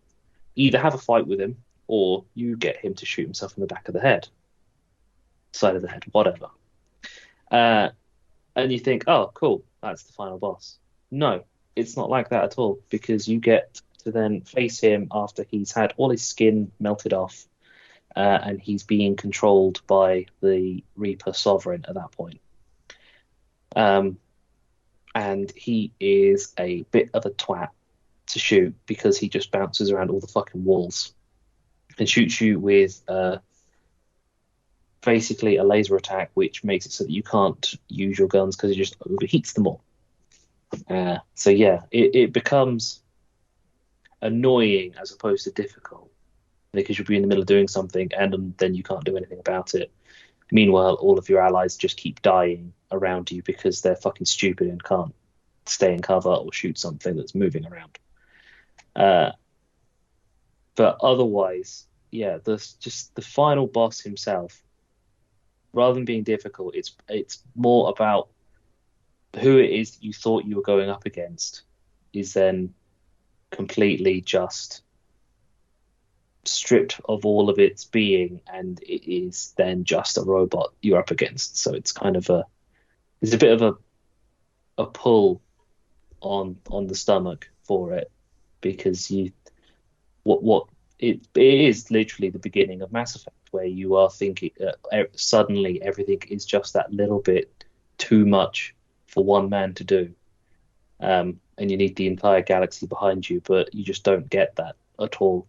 either have a fight with him or you get him to shoot himself in the back of the head, side of the head, whatever. And you think, oh, cool, that's the final boss. No, it's not like that at all, because you get to then face him after he's had all his skin melted off, and he's being controlled by the Reaper Sovereign at that point. And he is a bit of a twat to shoot because he just bounces around all the fucking walls and shoots you with basically a laser attack, which makes it so that you can't use your guns because it just overheats them all. So yeah, it becomes annoying as opposed to difficult, because you'll be in the middle of doing something and then you can't do anything about it. Meanwhile, all of your allies just keep dying around you because they're fucking stupid and can't stay in cover or shoot something that's moving around. But otherwise, yeah, just the final boss himself, rather than being difficult, it's more about who it is you thought you were going up against is then completely just stripped of all of its being, and it is then just a robot you're up against. So it's kind of there's a bit of a pull on the stomach for it, because it is literally the beginning of Mass Effect, where you are thinking suddenly everything is just that little bit too much for one man to do, and you need the entire galaxy behind you, but you just don't get that at all.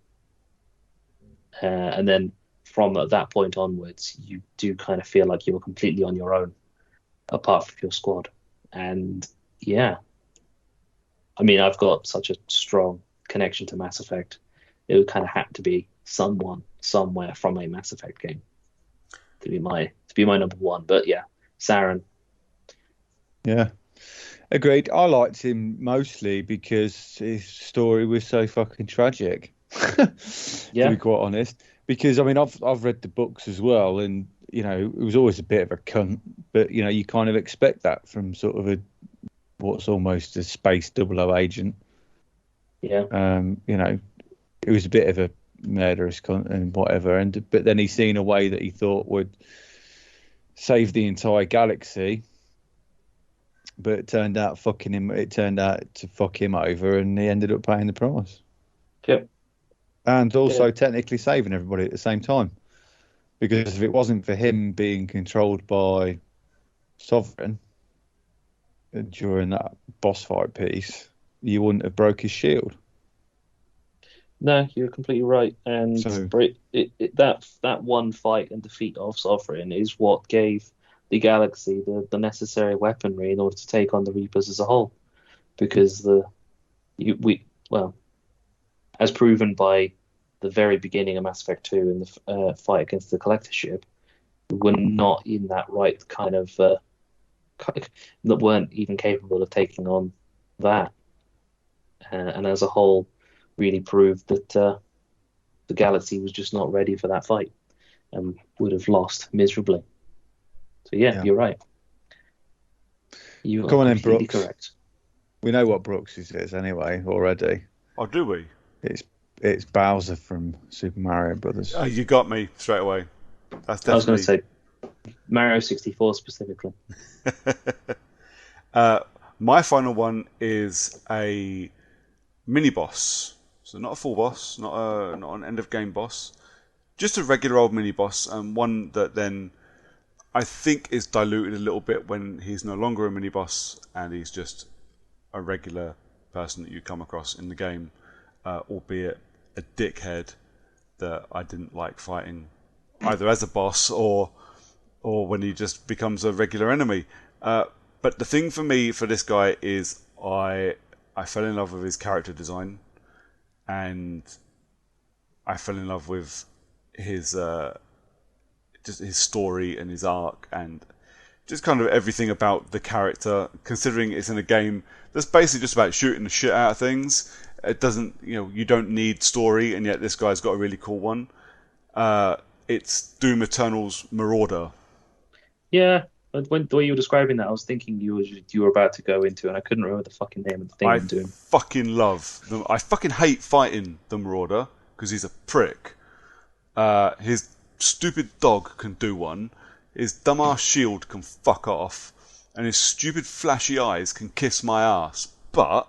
And then from that point onwards, you do kind of feel like you're completely on your own, apart from your squad. And yeah, I mean, I've got such a strong connection to Mass Effect. It would kind of have to be someone somewhere from a Mass Effect game to be my number one. But yeah, Saren. Yeah, agreed. I liked him mostly because his story was so fucking tragic. Yeah. To be quite honest, because I mean, I've read the books as well, and you know, it was always a bit of a cunt, but you know, you kind of expect that from sort of what's almost a space 00 agent. Yeah. You know, it was a bit of a murderous and whatever, but then he's seen a way that he thought would save the entire galaxy, but it turned out to fuck him over, and he ended up paying the price. Yep. And also technically saving everybody at the same time, because if it wasn't for him being controlled by Sovereign during that boss fight piece, you wouldn't have broke his shield. No, you're completely right. And So- that one fight and defeat of Sovereign is what gave the galaxy the necessary weaponry in order to take on the Reapers as a whole. Because as proven by the very beginning of Mass Effect 2 in the fight against the Collector ship, we were not in that right kind of that weren't even capable of taking on that. And as a whole, really proved that the galaxy was just not ready for that fight and would have lost miserably. So yeah. You're right. You Come are on then, completely Brooks. correct. We know what Brooks is anyway already. Oh, do we? It's Bowser from Super Mario Brothers. Oh, you got me straight away. That's I was going to definitely. say Mario 64 specifically. My final one is a mini boss. So not a full boss, not an end of game boss, just a regular old mini boss, and one that then I think is diluted a little bit when he's no longer a mini boss and he's just a regular person that you come across in the game, albeit a dickhead that I didn't like fighting either as a boss or when he just becomes a regular enemy. But the thing for me for this guy is I fell in love with his character design, and I fell in love with his just his story and his arc and just kind of everything about the character, considering it's in a game that's basically just about shooting the shit out of things. It doesn't, you don't need story, and yet this guy's got a really cool one. It's Doom Eternal's Marauder. Yeah, but the way you were describing that, I was thinking you were about to go into, and I couldn't remember the fucking name of the thing I I'm doing. fucking love them. I fucking hate fighting the Marauder because he's a prick. His stupid dog can do one. His dumbass shield can fuck off, and his stupid flashy eyes can kiss my ass. But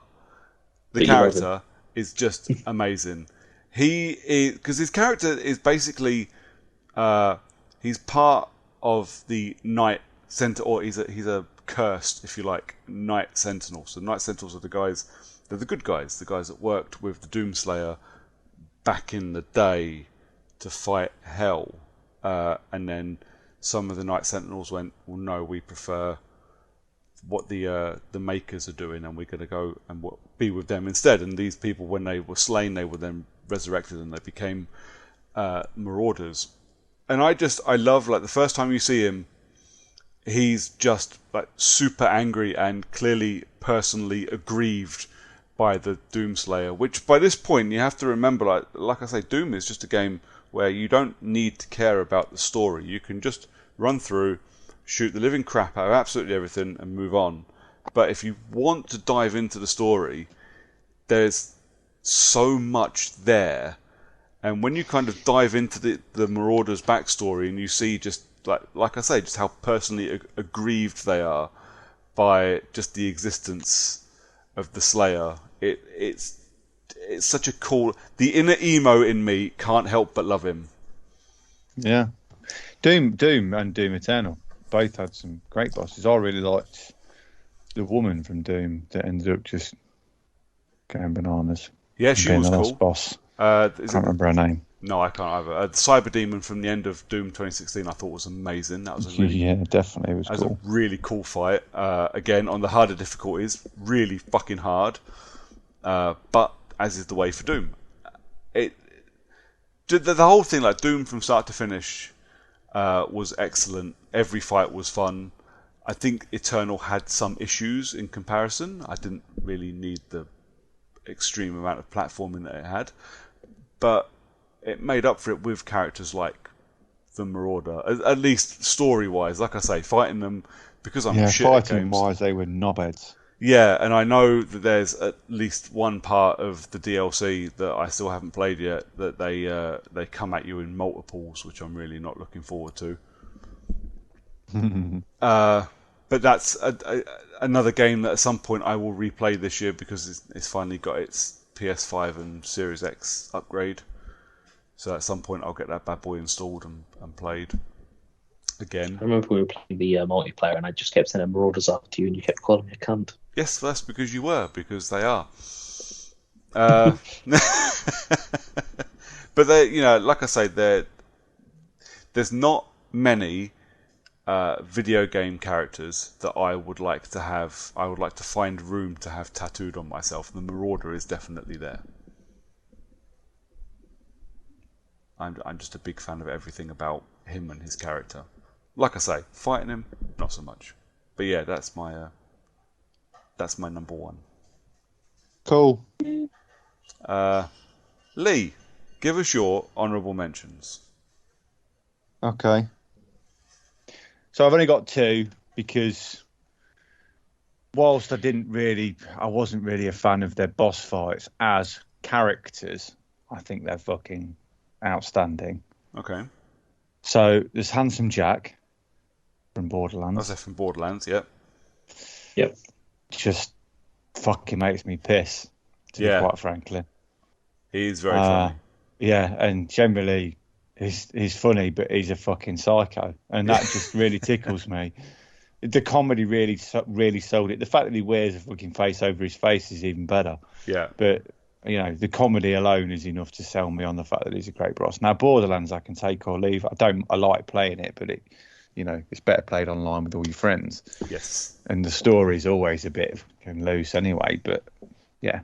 the character is just amazing. Because his character is basically he's part of the Night Sentinel, or he's a cursed, if you like, Night Sentinel. So Night Sentinels are they're the good guys, the guys that worked with the Doomslayer back in the day to fight Hell, and then some of the Night Sentinels went, well, no, we prefer what the Makers are doing, and we're going to go and be with them instead. And these people, when they were slain, they were then resurrected, and they became Marauders. And I love, like, the first time you see him, he's just like super angry and clearly personally aggrieved by the Doomslayer, which by this point you have to remember, like I say, Doom is just a game where you don't need to care about the story. You can just run through, shoot the living crap out of absolutely everything and move on. But if you want to dive into the story, there's so much there. And when you kind of dive into the Marauders' backstory and you see just, like I say, just how personally aggrieved they are by just the existence of the Slayer, it's such a cool... The inner emo in me can't help but love him. Yeah. Doom and Doom Eternal both had some great bosses. I really liked the woman from Doom that ended up just going bananas. Yeah, she was the cool. last boss. Can't remember her name. No, I can't either. The Cyber Demon from the end of Doom 2016 I thought was amazing. That was a really, yeah, definitely it was that cool. was a really cool fight. Again, on the harder difficulties, really fucking hard. But as is the way for Doom. The whole thing, like Doom from start to finish, was excellent. Every fight was fun. I think Eternal had some issues in comparison. I didn't really need the extreme amount of platforming that it had, but it made up for it with characters like the Marauder, at least story-wise. Like I say, fighting them, because I'm shit at fighting games. wise, they were knobheads. Yeah, and I know that there's at least one part of the DLC that I still haven't played yet that they come at you in multiples, which I'm really not looking forward to. But that's another game that at some point I will replay this year because it's finally got its PS5 and Series X upgrade. So at some point I'll get that bad boy installed and played again. I remember we were playing the multiplayer, and I just kept sending marauders after you, and you kept calling me a cunt. Yes, that's because you were, because they are. But they, like I say, there's not many video game characters that I would like to have. I would like to find room to have tattooed on myself. The Marauder is definitely there. I'm just a big fan of everything about him and his character. Like I say, fighting him, not so much. But yeah, that's my number one. Cool. Lee, give us your honourable mentions. Okay. So I've only got two because whilst I wasn't really a fan of their boss fights as characters, I think they're fucking outstanding. Okay. So there's Handsome Jack from Borderlands. That's from Borderlands, yep. Yep. Just fucking makes me piss, to be quite frankly. He's very funny. Yeah, and generally he's funny, but he's a fucking psycho, and that just really tickles me. The comedy really sold it. The fact that he wears a fucking face over his face is even better. Yeah. But the comedy alone is enough to sell me on the fact that he's a great boss. Now, Borderlands, I can take or leave. I like playing it, but it's better played online with all your friends. Yes. And the story's always a bit loose anyway. But yeah,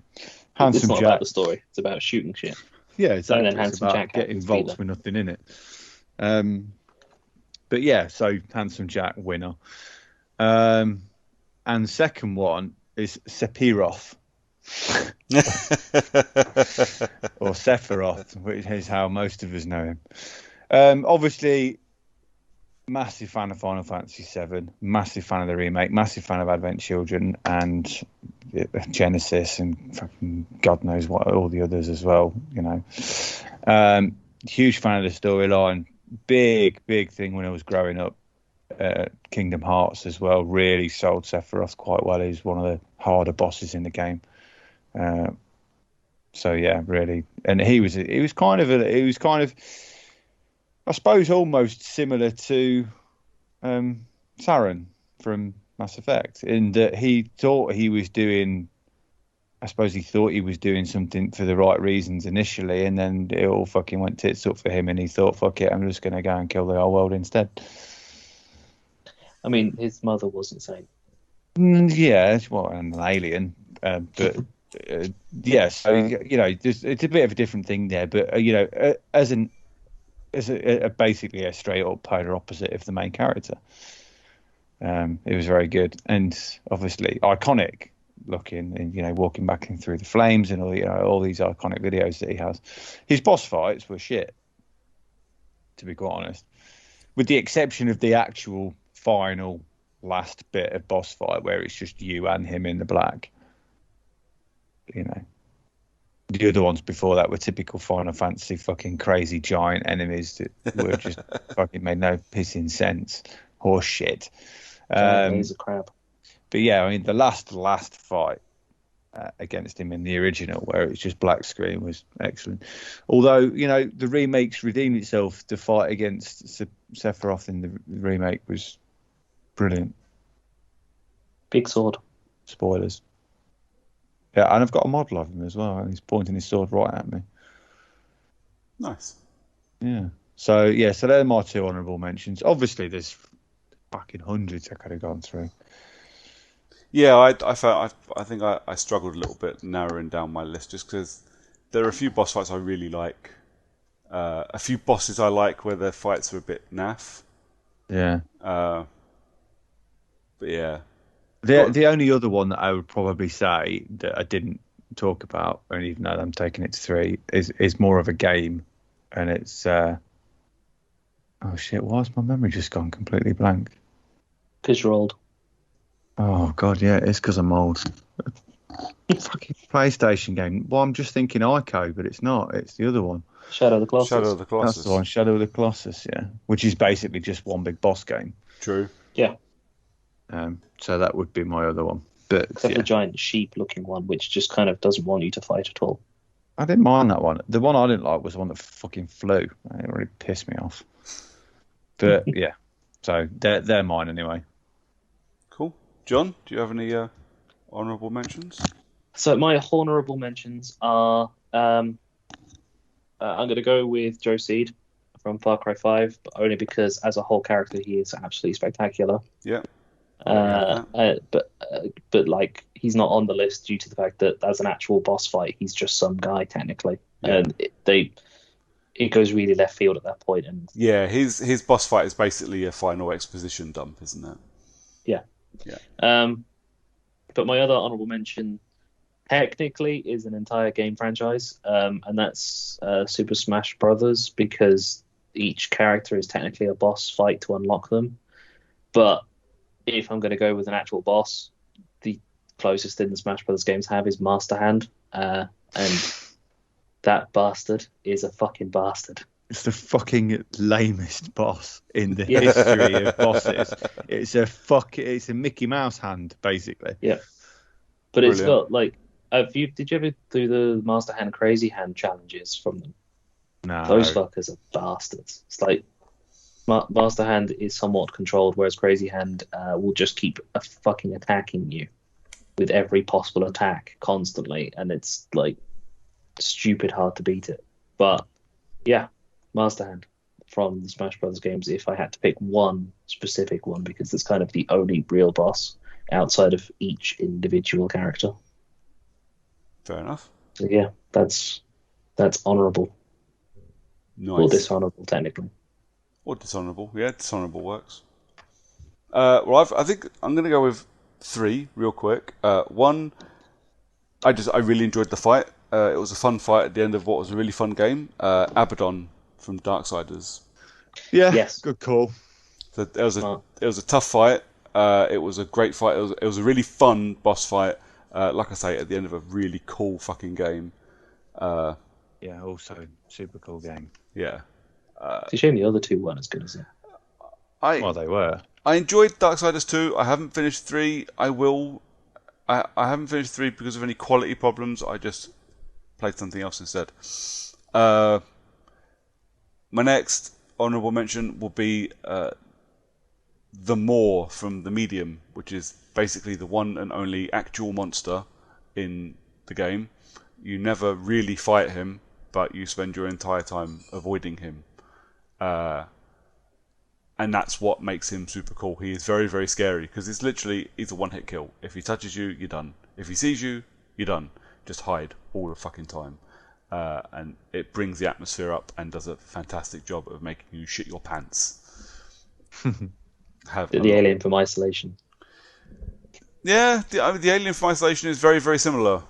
It's not about the story. It's about shooting shit. Yeah, exactly. And then Handsome Jack getting vaults with nothing in it. But yeah, so Handsome Jack winner. And second one is Sephiroth. Or Sephiroth, which is how most of us know him. Obviously, massive fan of Final Fantasy VII, massive fan of the remake, massive fan of Advent Children and Genesis and fucking God knows what, all the others as well, Huge fan of the storyline. Big thing when I was growing up. Kingdom Hearts as well really sold Sephiroth quite well. He's one of the harder bosses in the game. So yeah, really, and he was kind of I suppose almost similar to Saren from Mass Effect in that he thought he was doing something for the right reasons initially, and then it all fucking went tits up for him, and he thought, fuck it, I'm just going to go and kill the whole world instead. I mean, his mother was insane. Yeah, well, and an alien, but yes, so, it's a bit of a different thing there, but as basically a straight up polar opposite of the main character. It was very good and obviously iconic looking, and walking back in through the flames and all these iconic videos that he has. His boss fights were shit, to be quite honest, with the exception of the actual final last bit of boss fight where it's just you and him in the black. The other ones before that were typical Final Fantasy fucking crazy giant enemies that were just fucking made no pissing sense. Horse shit. Laser crab. But yeah, I mean, the last fight against him in the original, where it was just black screen, was excellent. Although, the remakes redeemed itself. The fight against Sephiroth in the remake was brilliant. Big sword. Spoilers. Yeah, and I've got a model of him as well, and he's pointing his sword right at me. Nice. Yeah. So they're my two honourable mentions. Obviously, there's fucking hundreds I could have gone through. Yeah, I think I struggled a little bit narrowing down my list just because there are a few boss fights I really like. A few bosses I like where their fights are a bit naff. Yeah. But yeah. The only other one that I would probably say that I didn't talk about, and even though I'm taking it to 3, is more of a game, and it's oh shit, why has my memory just gone completely blank? Because you're old. Oh God, yeah, it's because I'm old. Fucking PlayStation game. Well, I'm just thinking Ico, but it's not. It's the other one. Shadow of the Shadow Colossus. of the That's the Colossus. one, Shadow of the Colossus. Yeah, which is basically just one big boss game. True. Yeah, So that would be my other one. But except for yeah, the giant sheep-looking one, which just kind of doesn't want you to fight at all. I didn't mind that one. The one I didn't like was the one that fucking flew. It really pissed me off. But yeah, so they're mine anyway. Cool. John, do you have any honourable mentions? So my honourable mentions are I'm going to go with Joe Seed from Far Cry 5, but only because as a whole character he is absolutely spectacular. Yeah. Yeah. But like he's not on the list due to the fact that as an actual boss fight, he's just some guy technically, Yeah. and it goes really left field at that point. And Yeah, his boss fight is basically a final exposition dump, isn't it? yeah, Yeah. But my other honorable mention technically is an entire game franchise, and that's Super Smash Brothers, because each character is technically a boss fight to unlock them. But if I'm going to go with an actual boss, the closest in the Smash Brothers games have is Master Hand, and that bastard is a fucking bastard. It's the fucking lamest boss in the history of bosses. It's a Mickey Mouse hand, basically. Yeah, but Brilliant. it's got like, did you ever do the Master Hand Crazy Hand challenges from them? No. Those fuckers are bastards. It's like Master Hand is somewhat controlled, whereas Crazy Hand will just keep fucking attacking you with every possible attack constantly, and it's like stupid hard to beat it. But yeah, Master Hand from the Smash Brothers games, if I had to pick one specific one, because it's kind of the only real boss outside of each individual character. Fair enough. So yeah, that's honourable. Nice. Or dishonourable, technically. Or dishonourable. Yeah, dishonourable works. Well, I think I'm going to go with 3 real quick. One, I really enjoyed the fight. It was a fun fight at the end of what was a really fun game. Abaddon from Darksiders. Yeah, Yes. good call. So it was a tough fight. It was a great fight. It was a really fun boss fight. Like I say, at the end of a really cool fucking game. Yeah, also super cool game. Yeah. It's a shame the other two weren't as good as it. Well, they were. I enjoyed Darksiders 2. I haven't finished 3. I will. I haven't finished 3 because of any quality problems. I just played something else instead. My next honourable mention will be the Maw from The Medium, which is basically the one and only actual monster in the game. You never really fight him, but you spend your entire time avoiding him. And that's what makes him super cool. He is very, very scary because he's a one-hit kill. If he touches you, you're done. If he sees you, you're done. Just hide all the fucking time. And it brings the atmosphere up and does a fantastic job of making you shit your pants. The alien from Isolation. Yeah, the alien from Isolation is very, very similar.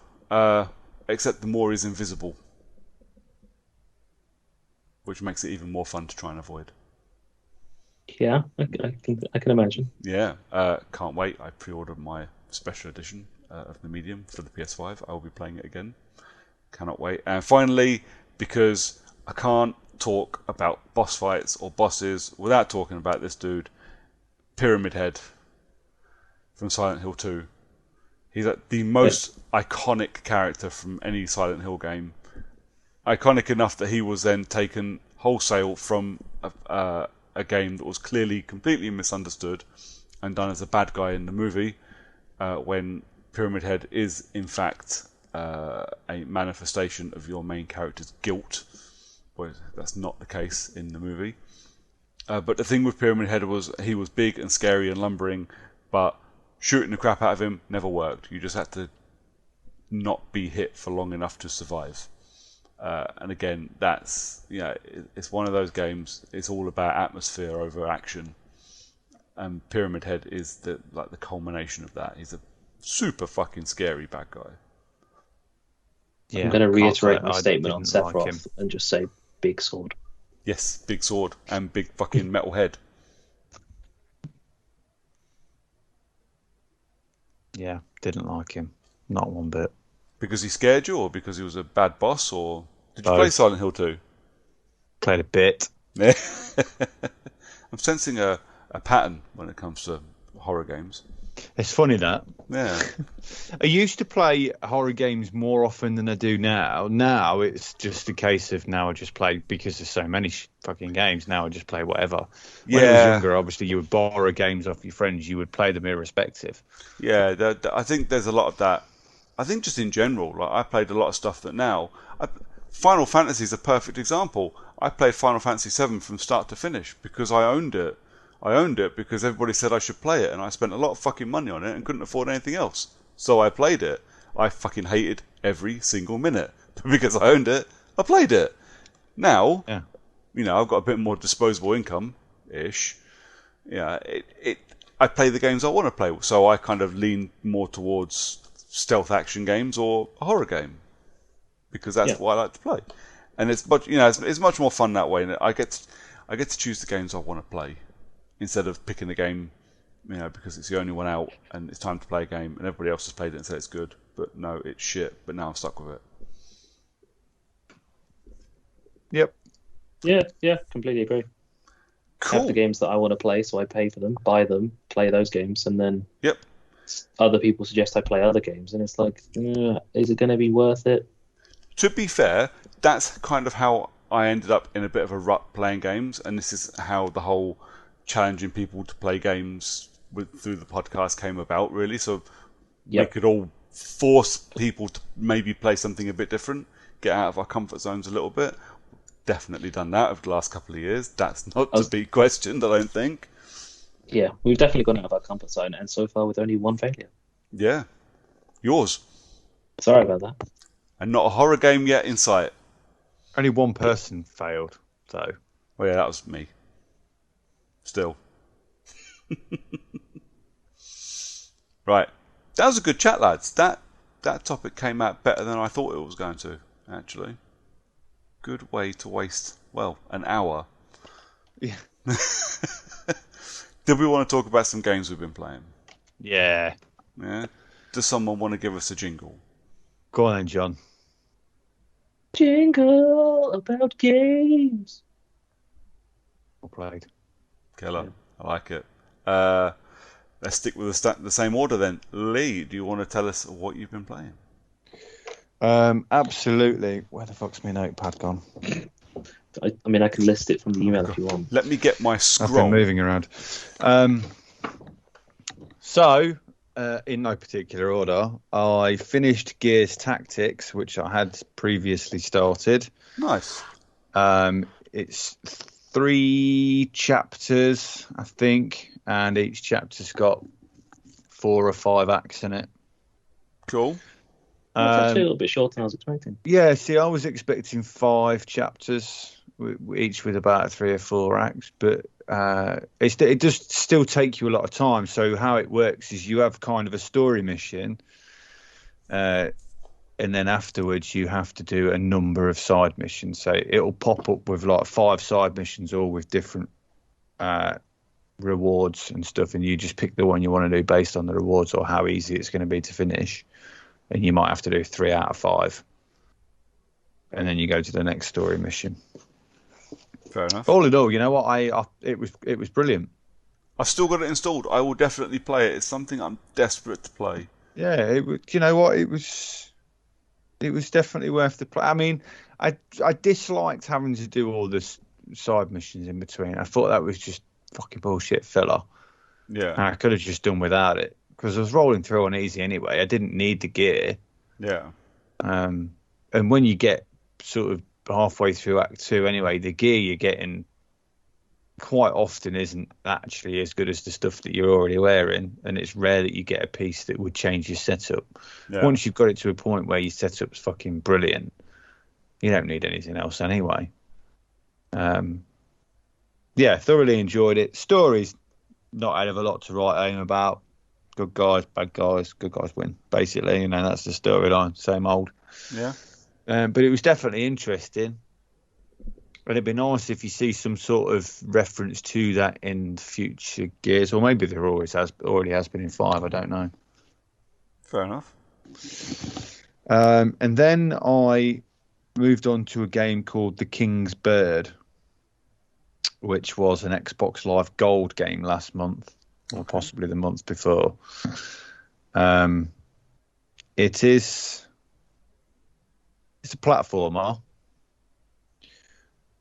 Except the Maw is invisible. Which makes it even more fun to try and avoid. Yeah, I can imagine. Yeah, can't wait. I pre-ordered my special edition of The Medium for the PS5. I will be playing it again. Cannot wait. And finally, because I can't talk about boss fights or bosses without talking about this dude, Pyramid Head from Silent Hill 2. He's the most iconic character from any Silent Hill game. Iconic enough that he was then taken wholesale from a game that was clearly completely misunderstood and done as a bad guy in the movie, when Pyramid Head is in fact a manifestation of your main character's guilt. Well, that's not the case in the movie. But the thing with Pyramid Head was he was big and scary and lumbering, but shooting the crap out of him never worked. You just had to not be hit for long enough to survive. And again, it's one of those games. It's all about atmosphere over action, and Pyramid Head is the culmination of that. He's a super fucking scary bad guy. Yeah, I'm going to reiterate my I statement on didn't like Sephiroth him. and just say big sword. Yes, big sword and big fucking metal head. Yeah, didn't like him. Not one bit. Because he scared you, or because he was a bad boss, or did you Both. play Silent Hill 2? Played a bit. Yeah. I'm sensing a pattern when it comes to horror games. It's funny that. Yeah. I used to play horror games more often than I do now. Now it's just a case of I just play, because there's so many fucking games. Now I just play whatever. When I was younger, obviously you would borrow games off your friends. You would play them irrespective. Yeah, I think there's a lot of that. I think just in general, like I played a lot of stuff that now. Final Fantasy is a perfect example. I played Final Fantasy 7 from start to finish because I owned it. I owned it because everybody said I should play it, and I spent a lot of fucking money on it and couldn't afford anything else. So I played it. I fucking hated every single minute. But because I owned it, I played it. Now, I've got a bit more disposable income-ish. Yeah, I play the games I want to play. So I kind of lean more towards stealth action games or a horror game. Because that's what I like to play. And it's much more fun that way. And I get to choose the games I want to play, instead of picking the game, because it's the only one out and it's time to play a game and everybody else has played it and said it's good, but no, it's shit. But now I'm stuck with it. Yep. Yeah, completely agree. Cool. Have the games that I want to play, so I pay for them, buy them, play those games, and then Yep. other people suggest I play other games, and it's like, is it going to be worth it? To be fair, that's kind of how I ended up in a bit of a rut playing games, and this is how the whole challenging people to play games through the podcast came about, really. So we could all force people to maybe play something a bit different, get out of our comfort zones a little bit. Definitely done that over the last couple of years. That's not to be questioned, I don't think. Yeah, we've definitely gone out of our comfort zone, and so far with only one failure. Yeah. Yours. Sorry about that. And not a horror game yet in sight. Only one person failed, though. Well, yeah, that was me. Still. Right. That was a good chat, lads. That topic came out better than I thought it was going to, actually. Good way to waste, an hour. Yeah. Did we want to talk about some games we've been playing? Yeah. Yeah. Does someone want to give us a jingle? Go on then, John. Jingle about games. Well played. Killer. Yeah. I like it. Let's stick with the same order then. Lee, do you want to tell us what you've been playing? Absolutely. Where the fuck's my notepad gone? I mean, I can list it from the email if you want. Let me get my scroll. I've been moving around. So, in no particular order, I finished Gears Tactics, which I had previously started. Nice. It's 3 chapters, I think, and each chapter's got 4 or 5 acts in it. Cool. It's actually a little bit shorter than I was expecting. Yeah, see, I was expecting 5 chapters, each with about 3 or 4 acts, but it does still take you a lot of time. So how it works is you have kind of a story mission, and then afterwards you have to do a number of side missions. So it'll pop up with like 5 side missions, all with different rewards and stuff, and you just pick the one you want to do based on the rewards or how easy it's going to be to finish. And you might have to do 3 out of 5, and then you go to the next story mission. Fair enough. All in all, you know what? It was brilliant. I've still got it installed. I will definitely play it. It's something I'm desperate to play. Yeah, you know what? It was definitely worth the play. I mean, I disliked having to do all this side missions in between. I thought that was just fucking bullshit filler. Yeah. And I could have just done without it, because I was rolling through on easy anyway. I didn't need the gear. Yeah. And when you get sort of halfway through Act 2 anyway, the gear you're getting quite often isn't actually as good as the stuff that you're already wearing, and it's rare that you get a piece that would change your setup. Yeah. Once you've got it to a point where your setup's fucking brilliant, you don't need anything else anyway. Yeah, thoroughly enjoyed it. Story's not out of a lot to write home about. Good guys, bad guys, good guys win. Basically, that's the storyline. Same old. Yeah. But it was definitely interesting. And it'd be nice if you see some sort of reference to that in future Gears, or maybe there already has been in 5. I don't know. Fair enough. And then I moved on to a game called The King's Bird, which was an Xbox Live Gold game last month, or possibly the month before. It's a platformer,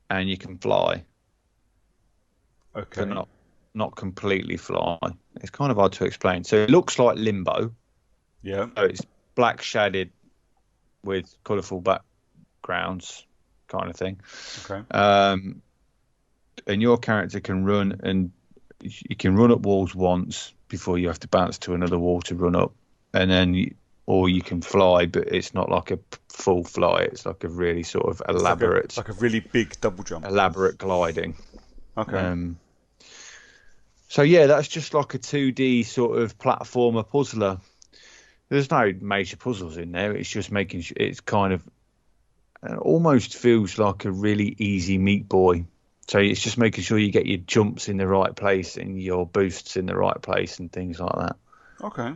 and you can fly. Okay. But not completely fly. It's kind of hard to explain. So it looks like Limbo. Yeah. So it's black shaded with colourful backgrounds, kind of thing. Okay. And your character can run, and you can run up walls once before you have to bounce to another wall to run up, and then or you can fly, but it's not like a full fly. It's like a really sort of elaborate, it's like a really big double jump, elaborate gliding. Okay. So yeah, that's just like a 2D sort of platformer puzzler. There's no major puzzles in there. It's just making sure it's kind of almost feels like a really easy Meat Boy. So it's just making sure you get your jumps in the right place and your boosts in the right place and things like that. Okay.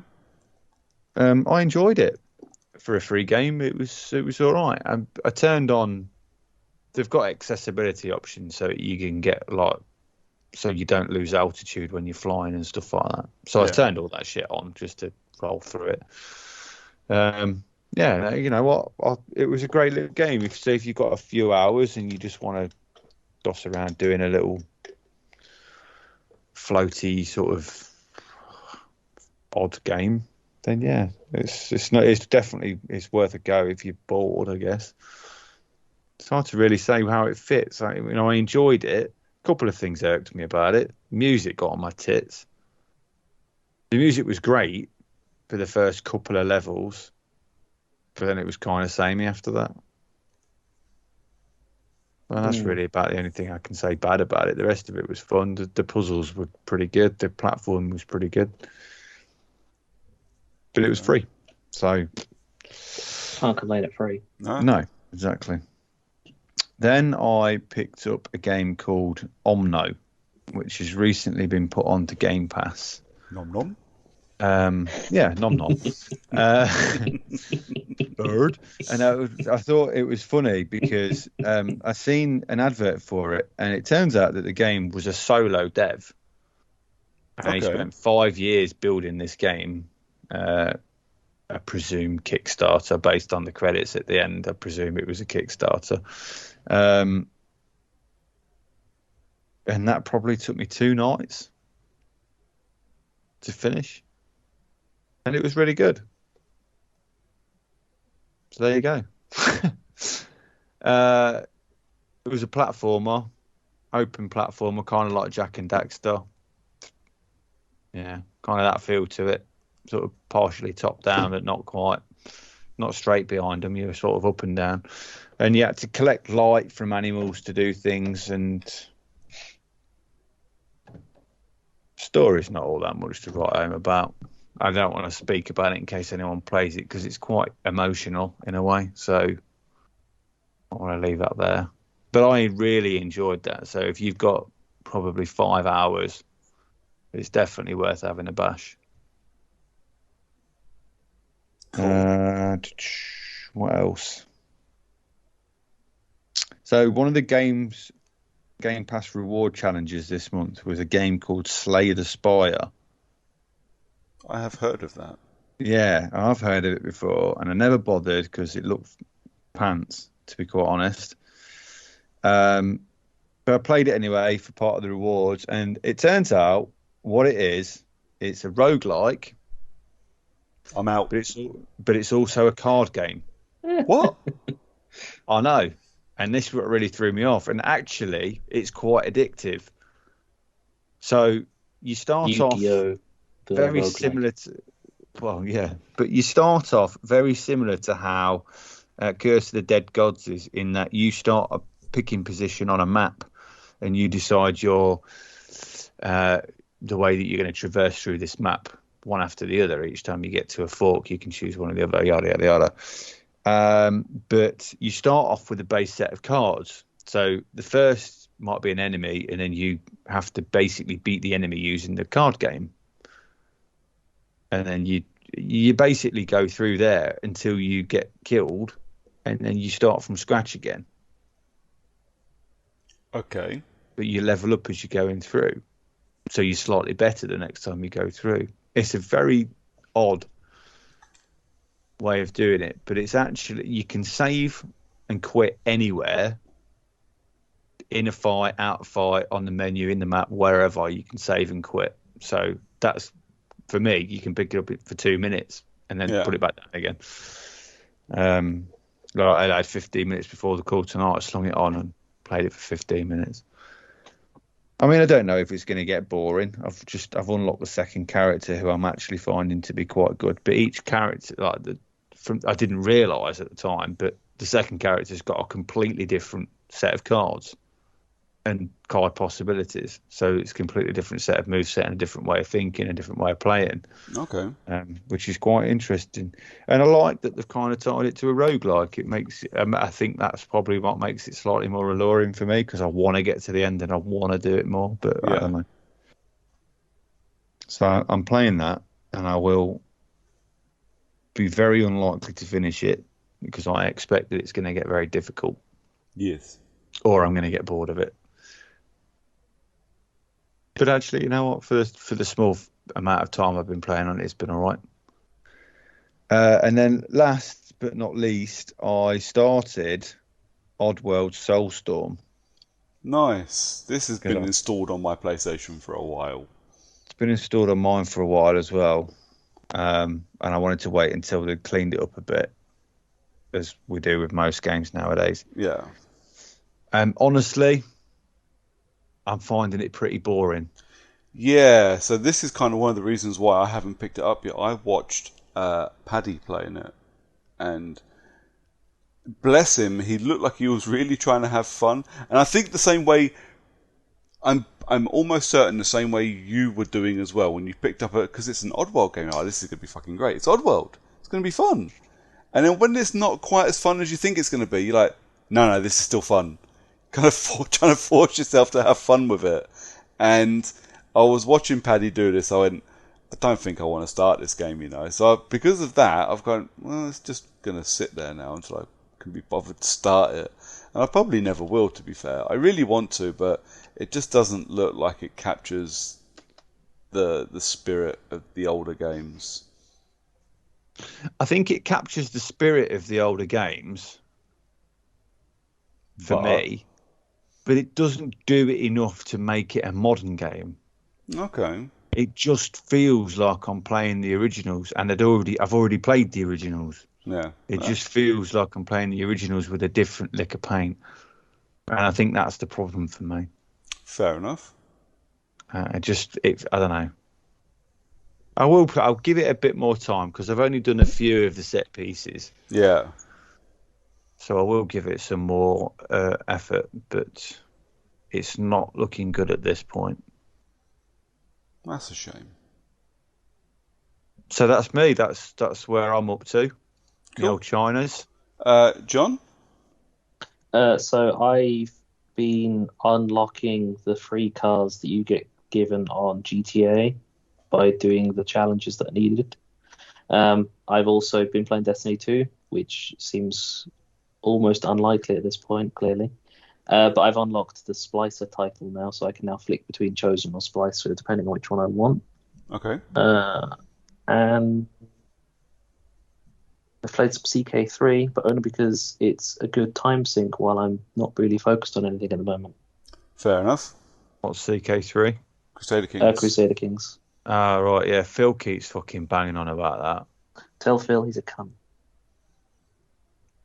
I enjoyed it for a free game. It was all right. I turned on. They've got accessibility options so you can get so you don't lose altitude when you're flying and stuff like that. So I turned all that shit on just to roll through it. Yeah, you know what? It was a great little game. If you've got a few hours and you just want to doss around doing a little floaty sort of odd game, then yeah, it's definitely worth a go if you're bored, I guess. It's hard to really say how it fits. I enjoyed it. A couple of things irked me about it. Music got on my tits. The music was great for the first couple of levels, but then it was kind of samey after that. Well, that's really about the only thing I can say bad about it. The rest of it was fun. The puzzles were pretty good. The platform was pretty good. But it was free. So can't complain at free. No, exactly. Then I picked up a game called Omno, which has recently been put onto Game Pass. Nom nom. Yeah, nom nom. Bird. And I thought it was funny because I seen an advert for it, and it turns out that the game was a solo dev. And he spent 5 years building this game. I presume Kickstarter, based on the credits at the end. I presume it was a Kickstarter. And that probably took me 2 nights to finish. And it was really good. So there you go. It was a platformer, open platformer, kind of like Jak and Daxter. Yeah, kind of that feel to it. Sort of partially top down, but not quite. Not straight behind them. You were sort of up and down. And you had to collect light from animals to do things. And story's not all that much to write home about. I don't want to speak about it in case anyone plays it because it's quite emotional in a way. So I want to leave that there. But I really enjoyed that. So if you've got probably 5 hours, it's definitely worth having a bash. Cool. What else? So one of the Game Pass reward challenges this month was a game called Slay the Spire. I have heard of that. Yeah, I've heard of it before, and I never bothered because it looked pants, to be quite honest. But I played it anyway for part of the rewards, and it turns out what it is, it's a roguelike. I'm out. But it's also a card game. What? I know. And this is what really threw me off. And actually, it's quite addictive. So you start off very similar to... Well, yeah. But you start off very similar to how Curse of the Dead Gods is, in that you start a picking position on a map and you decide the way that you're going to traverse through this map, one after the other. Each time you get to a fork, you can choose one or the other, yada, yada, yada. But you start off with a base set of cards. So the first might be an enemy, and then you have to basically beat the enemy using the card game. And then you you basically go through there until you get killed, and then you start from scratch again. Okay. But you level up as you're going through, so you're slightly better the next time you go through. It's a very odd way of doing it, but it's actually, you can save and quit anywhere, in a fight, out of fight, on the menu, in the map, wherever you can save and quit. So that's, for me, you can pick it up for 2 minutes and then put it back down again. Like I had 15 minutes before the call tonight. I slung it on and played it for 15 minutes. I mean, I don't know if it's going to get boring. I've unlocked the second character, who I'm actually finding to be quite good. But each character, I didn't realise at the time, but the second character's got a completely different set of cards and card possibilities. So it's a completely different set of moveset and a different way of thinking, a different way of playing. Okay. Which is quite interesting. And I like that they've kind of tied it to a roguelike. It makes, I think that's probably what makes it slightly more alluring for me, because I want to get to the end and I want to do it more, but I don't know. So I'm playing that, and I will be very unlikely to finish it, because I expect that it's going to get very difficult. Yes. Or I'm going to get bored of it. But actually, you know what? For the small amount of time I've been playing on it, it's been all right. And then last but not least, I started Oddworld Soulstorm. Nice. This has been installed on my PlayStation for a while. It's been installed on mine for a while as well. And I wanted to wait until they cleaned it up a bit, as we do with most games nowadays. Yeah. Honestly, I'm finding it pretty boring. Yeah, so this is kind of one of the reasons why I haven't picked it up yet. I watched Paddy playing it, and bless him, he looked like he was really trying to have fun. And I think the same way, I'm almost certain the same way you were doing as well when you picked up it, because it's an Oddworld game. Oh, this is going to be fucking great. It's Oddworld. It's going to be fun. And then when it's not quite as fun as you think it's going to be, you're like, no, this is still fun. Kind of trying to force yourself to have fun with it. And I was watching Paddy do this. I went, I don't think I want to start this game, you know. So because of that, I've gone, well, it's just going to sit there now until I can be bothered to start it. And I probably never will, to be fair. I really want to, but it just doesn't look like it captures the spirit of the older games. I think it captures the spirit of the older games for me, but it doesn't do it enough to make it a modern game. Okay. It just feels like I'm playing the originals, and I've already played the originals. Yeah. It just feels like I'm playing the originals with a different lick of paint, and I think that's the problem for me. Fair enough. I don't know. I'll give it a bit more time, because I've only done a few of the set pieces. Yeah. So I will give it some more effort, but it's not looking good at this point. That's a shame. So that's me. That's where I'm up to. Cool. The old Chinas. John? So I've been unlocking the free cars that you get given on GTA by doing the challenges that are needed. I've also been playing Destiny 2, which seems almost unlikely at this point, clearly. But I've unlocked the Splicer title now, so I can now flick between Chosen or Splicer, depending on which one I want. Okay. And I've played some CK3, but only because it's a good time sink while I'm not really focused on anything at the moment. Fair enough. What's CK3? Crusader Kings. Crusader Kings. Right, yeah. Phil keeps fucking banging on about that. Tell Phil he's a cunt.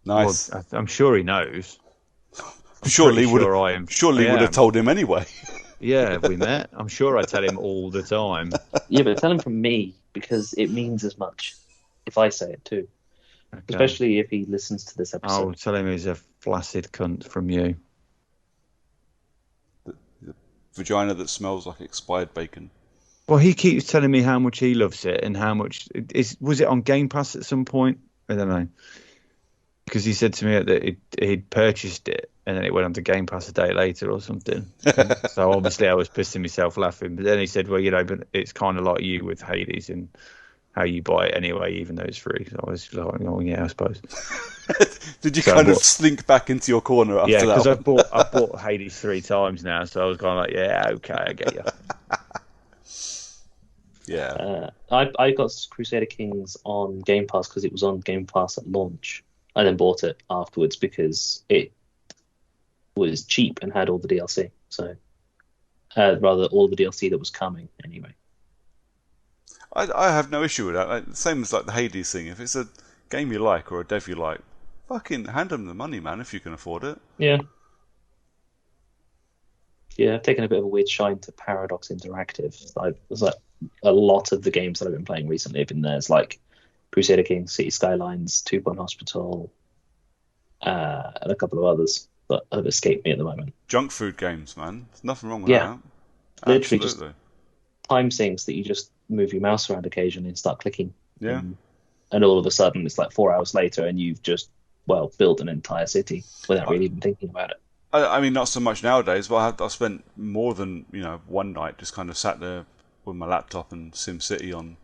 Nice. Well, I'm sure he knows. Surely would have told him anyway. Yeah, we met. I'm sure I tell him all the time. Yeah, but tell him from me, because it means as much if I say it too. Okay. Especially if he listens to this episode. I'll tell him he's a flaccid cunt from you. The vagina that smells like expired bacon. Well, he keeps telling me how much he loves it and how much... Was it on Game Pass at some point? I don't know. Because he said to me that he'd purchased it and then it went on to Game Pass a day later or something. So obviously I was pissing myself laughing. But then he said, well, but it's kind of like you with Hades and how you buy it anyway, even though it's free. So I was like, oh yeah, I suppose. Did you kind of slink back into your corner after yeah, that? because I've bought Hades 3 times now, so I was kind of like, yeah, okay, I get you. Yeah. I got Crusader Kings on Game Pass because it was on Game Pass at launch. I then bought it afterwards because it was cheap and had all the DLC. So, rather all the DLC that was coming anyway. I have no issue with that. Like, same as like the Hades thing. If it's a game you like or a dev you like, fucking hand them the money, man, if you can afford it. Yeah. Yeah, I've taken a bit of a weird shine to Paradox Interactive. There's like a lot of the games that I've been playing recently have been there. It's like Crusader Kings, City Skylines, Two Point Hospital, and a couple of others that have escaped me at the moment. Junk food games, man. There's nothing wrong with that. Literally just time sinks that you just move your mouse around occasionally and start clicking. Yeah. And all of a sudden it's like 4 hours later and you've just, built an entire city without really even thinking about it. I mean, not so much nowadays, but I've spent more than, one night just kind of sat there with my laptop and SimCity on,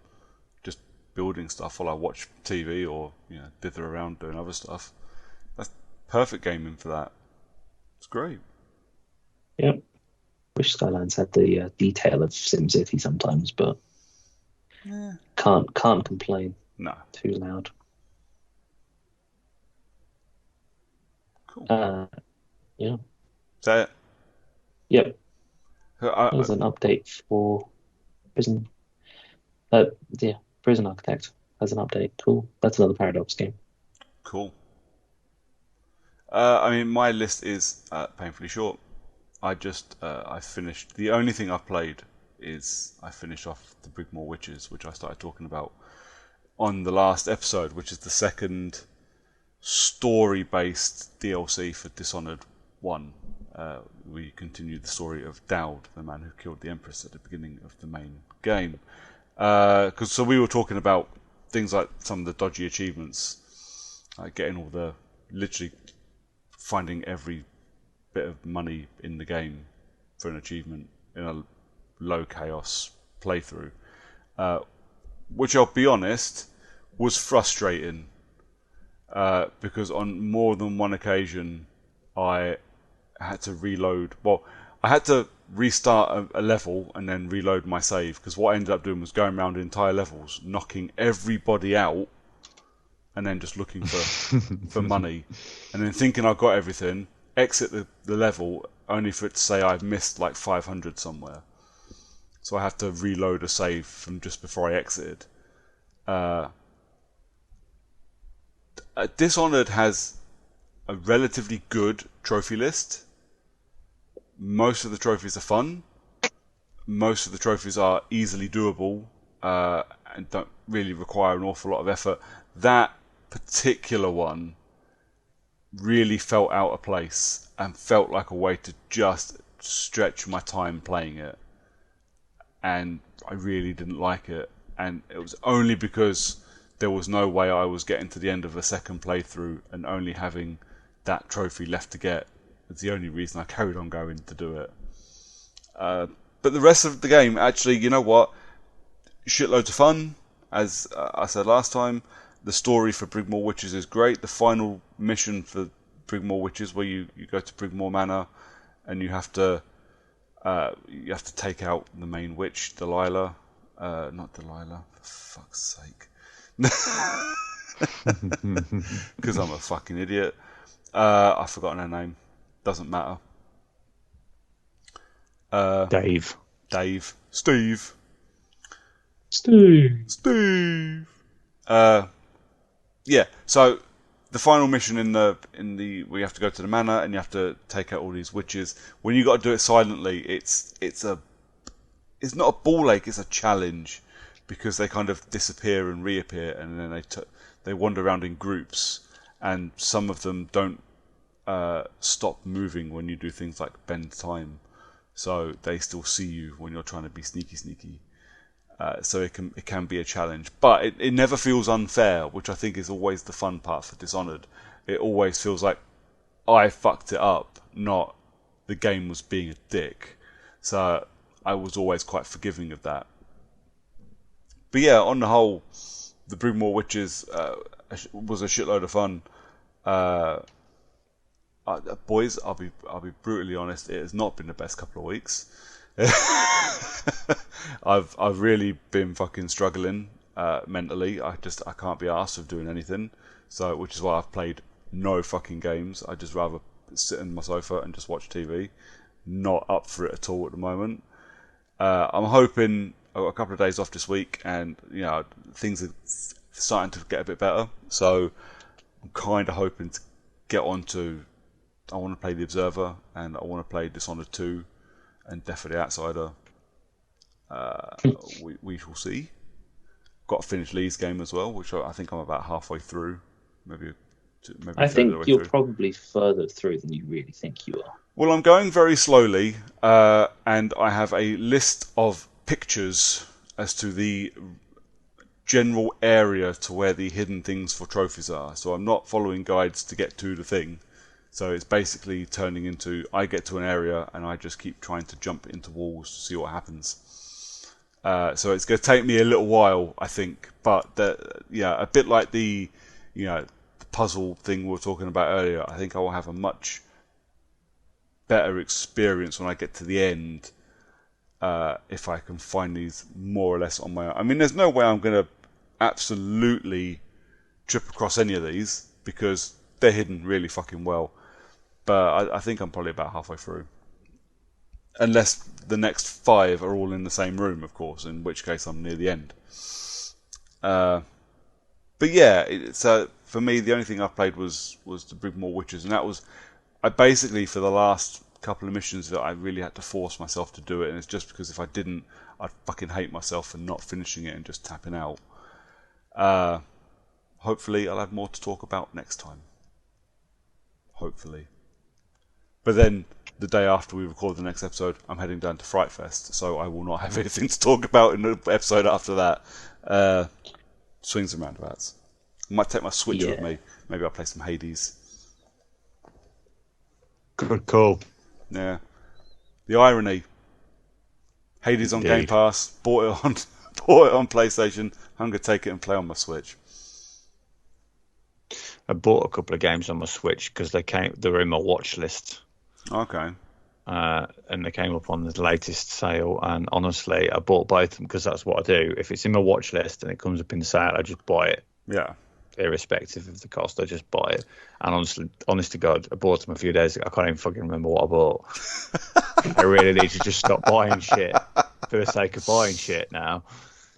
just building stuff while I watch TV or, dither around doing other stuff. That's perfect gaming for that. It's great. Yep. Wish Skylines had the detail of SimCity sometimes, but can't complain. No. Too loud. Cool. Yeah. Is that it? Yep. There's an update for Prison. Prison Architect has an update. Cool. That's another Paradox game. Cool. I mean, my list is painfully short. I finished. The only thing I've played is I finished off the Brigmore Witches, which I started talking about on the last episode, which is the second story-based DLC for Dishonored 1. We continue the story of Dowd, the man who killed the Empress at the beginning of the main game. So we were talking about things like some of the dodgy achievements, like getting all the, literally finding every bit of money in the game for an achievement in a low chaos playthrough, which I'll be honest was frustrating, because on more than one occasion I had to reload. Well, I had to restart a level and then reload my save, because what I ended up doing was going around entire levels, knocking everybody out, and then just looking for money, and then thinking I've got everything, exit the level, only for it to say I've missed like 500 somewhere. So I have to reload a save from just before I exited. Dishonored has a relatively good trophy list. Most of the trophies are fun. Most of the trophies are easily doable, and don't really require an awful lot of effort. That particular one really felt out of place and felt like a way to just stretch my time playing it, and I really didn't like it. And it was only because there was no way I was getting to the end of a second playthrough and only having that trophy left to get. It's the only reason I carried on going to do it. But the rest of the game, actually, you know what? Shitloads of fun. As I said last time, the story for Brigmore Witches is great. The final mission for Brigmore Witches, where you go to Brigmore Manor and you have to take out the main witch, Delilah. Not Delilah, for fuck's sake. Because I'm a fucking idiot. I've forgotten her name. Doesn't matter. Dave. Steve. Yeah. So the final mission in the we have to go to the manor and you have to take out all these witches. When you got to do it silently, it's not a ball ache. It's a challenge, because they kind of disappear and reappear, and then they wander around in groups, and some of them don't stop moving when you do things like bend time, so they still see you when you're trying to be sneaky. So it can be a challenge, but it never feels unfair, which I think is always the fun part for Dishonored. It always feels like I fucked it up, not the game was being a dick. So I was always quite forgiving of that. But yeah, on the whole, the Brigmore Witches was a shitload of fun. Boys, I'll be brutally honest. It has not been the best couple of weeks. I've really been fucking struggling mentally. I can't be arsed of doing anything. So, which is why I've played no fucking games. I just rather sit on my sofa and just watch TV. Not up for it at all at the moment. I'm hoping I've got a couple of days off this week, and things are starting to get a bit better. So I'm kind of hoping to get on to. I want to play The Observer, and I want to play Dishonored 2, and Death of the Outsider. We shall see. Got to finish Lee's game as well, which I think I'm about halfway through. Maybe I think you're through. probably further through than you really think you are. Well, I'm going very slowly, and I have a list of pictures as to the general area to where the hidden things for trophies are. So I'm not following guides to get to the thing. So it's basically turning into, I get to an area and I just keep trying to jump into walls to see what happens. So it's going to take me a little while, I think. But a bit like the puzzle thing we were talking about earlier, I think I will have a much better experience when I get to the end if I can find these more or less on my own. I mean, there's no way I'm going to absolutely trip across any of these because they're hidden really fucking well. But I think I'm probably about halfway through. Unless the next 5 are all in the same room, of course, in which case I'm near the end. But yeah, so for me, the only thing I've played was the Brigmore Witches, and that was, I basically, for the last couple of missions, that I really had to force myself to do it, and it's just because if I didn't, I'd fucking hate myself for not finishing it and just tapping out. Hopefully I'll have more to talk about next time. Hopefully. But then, the day after we record the next episode, I'm heading down to Fright Fest, so I will not have anything to talk about in the episode after that. Swings and roundabouts. I might take my Switch with me. Maybe I'll play some Hades. Good call. Yeah. The irony. Hades on Game Pass. Bought it on PlayStation. I'm going to take it and play on my Switch. I bought a couple of games on my Switch because they were in my watch list. Okay. And they came up on the latest sale, and honestly, I bought both of them because that's what I do. If it's in my watch list and it comes up in the sale, I just buy it. Yeah. Irrespective of the cost, I just buy it. And honest to God, I bought them a few days ago. I can't even fucking remember what I bought. I really need to just stop buying shit for the sake of buying shit now.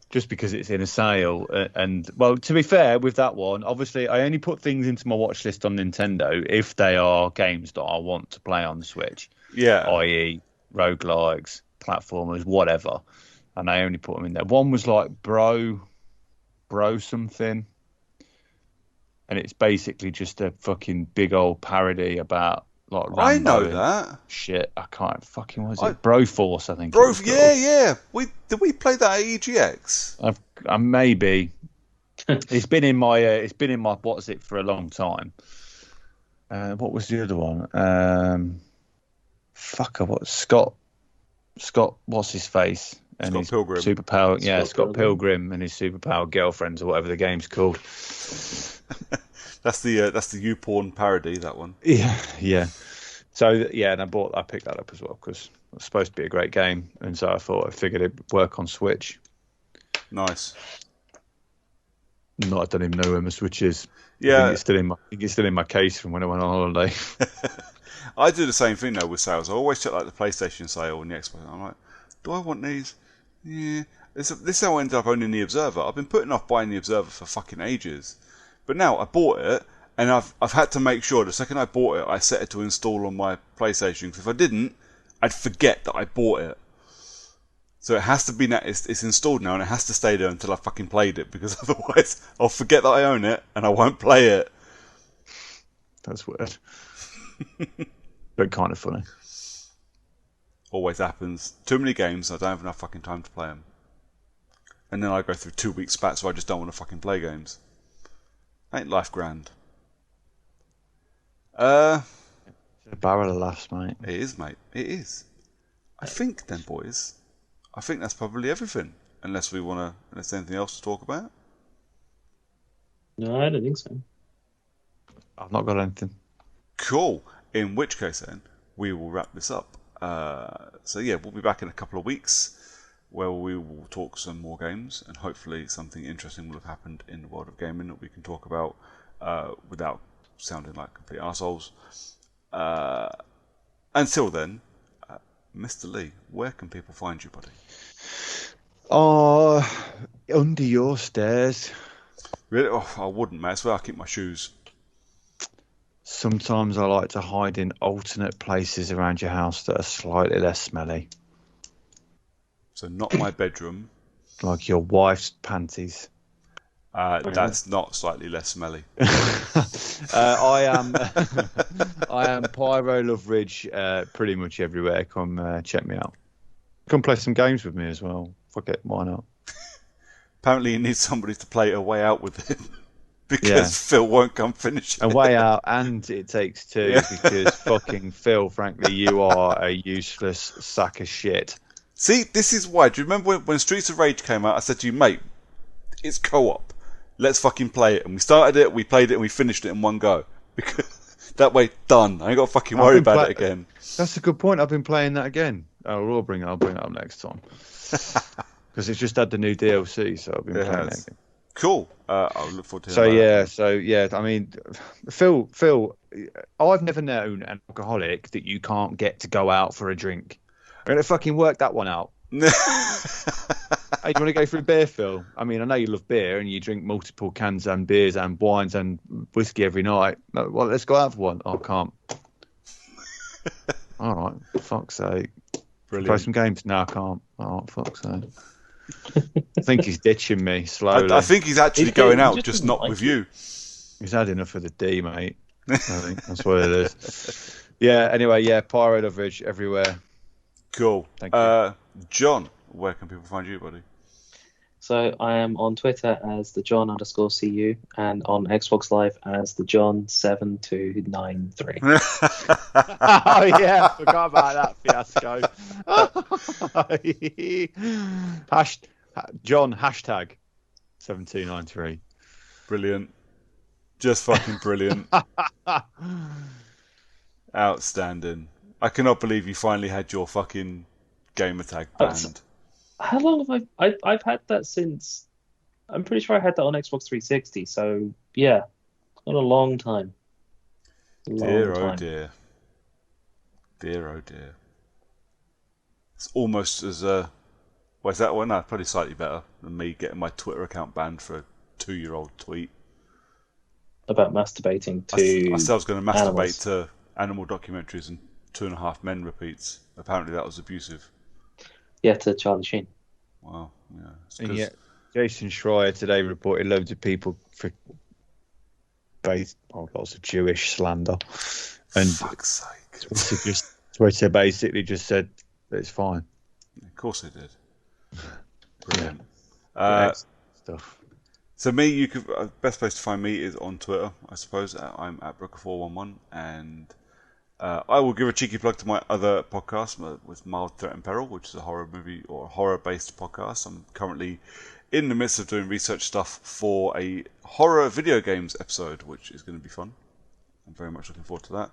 Just because it's in a sale. And, well, to be fair, with that one, obviously, I only put things into my watch list on Nintendo if they are games that I want to play on the Switch. Yeah. I.e., roguelikes, platformers, whatever. And I only put them in there. One was like Bro something. And it's basically just a fucking big old parody about like Rambo. I know that shit. I can't fucking. What is it? Broforce, I think. Yeah. Did we play that at EGX? I maybe. It's been in my what's it for a long time. What was the other one? What Scott? What's his face? And Scott his Pilgrim. Superpower. Yeah, Scott Pilgrim and his superpower girlfriends or whatever the game's called. That's the YouPorn parody, that one. Yeah. So and I picked that up as well because it's supposed to be a great game, and so I figured it'd work on Switch. Nice. No, I don't even know where my Switch is. Yeah, I think it's still in my case from when I went on holiday. I do the same thing though with sales. I always check like the PlayStation sale and the Xbox. I'm like, do I want these? Yeah. This is how I ended up owning the Observer. I've been putting off buying the Observer for fucking ages. But now I bought it, and I've had to make sure the second I bought it, I set it to install on my PlayStation. Because if I didn't, I'd forget that I bought it. So it has to be now. It's installed now, and it has to stay there until I fucking played it. Because otherwise, I'll forget that I own it, and I won't play it. That's weird, but kind of funny. Always happens. Too many games. I don't have enough fucking time to play them. And then I go through 2 weeks spat, so I just don't want to fucking play games. Ain't life grand? It's a barrel of laughs, mate. It is, mate. It is. I think then, boys, I think that's probably everything. unless there's anything else to talk about. No, I don't think so. I've not got anything. Cool. In which case, then, we will wrap this up. So yeah, we'll be back in a couple of weeks where we will talk some more games, and hopefully something interesting will have happened in the world of gaming that we can talk about without sounding like complete arseholes. Until then, Mr. Lee, where can people find you, buddy? Under your stairs. Really? Oh, I wouldn't, mate. That's where I keep my shoes. Sometimes I like to hide in alternate places around your house that are slightly less smelly. So not my bedroom. Like your wife's panties. That's not slightly less smelly. I am Pyro Love Ridge pretty much everywhere. Come check me out. Come play some games with me as well. Fuck it, why not? Apparently you need somebody to play A Way Out with him. Because Phil won't come finish it. A Way Out, and It Takes Two, because fucking Phil, frankly, you are a useless sack of shit. See, this is why. Do you remember when Streets of Rage came out? I said to you, mate, it's co-op. Let's fucking play it. And we started it, we played it, and we finished it in one go. Because that way, done. I ain't got to fucking worry about it again. That's a good point. I've been playing that again. I'll bring it up next time. Because it's just had the new DLC, so I've been playing it again. Cool. I'll look forward to it. So yeah. I mean, Phil, I've never known an alcoholic that you can't get to go out for a drink. I'm gonna fucking work that one out. Hey, do you want to go for a beer, Phil? I mean, I know you love beer and you drink multiple cans and beers and wines and whiskey every night. Well, let's go out for one. Oh, I can't. All right, for fuck's sake. Brilliant. Play some games. No, I can't. Oh, fuck's sake. I think he's ditching me slowly. I think he's actually going out, just not with you. He's had enough of the D, mate. I think that's what it is. Yeah, anyway, Pyro Love Ridge everywhere. Cool. Thank you. John, where can people find you, buddy? So I am on Twitter as the John_CU and on Xbox Live as the John7293. Oh yeah, forgot about that fiasco. John #7293. Brilliant. Just fucking brilliant. Outstanding. I cannot believe you finally had your fucking gamer tag banned. How long have I've had that since? I'm pretty sure I had that on Xbox 360. So yeah, it's been a long time. Dear oh dear. Dear oh dear. It's almost as well, is that one? No, probably slightly better than me getting my Twitter account banned for a 2-year-old tweet about masturbating to. I said I was going to masturbate animals. to animal documentaries and 2.5 Men repeats. Apparently that was abusive. Yeah, to Charlie Sheen. Wow. Yeah. And yet, Jason Schreier today reported loads of people for lots of Jewish slander. And fuck's sake. Twitter basically just said that it's fine. Of course it did. Brilliant. Stuff. So me, you could best place to find me is on Twitter, I suppose. I'm at Brooker411, and I will give a cheeky plug to my other podcast with Mild Threat and Peril, which is a horror movie or horror-based podcast. I'm currently in the midst of doing research stuff for a horror video games episode, which is going to be fun. I'm very much looking forward to that.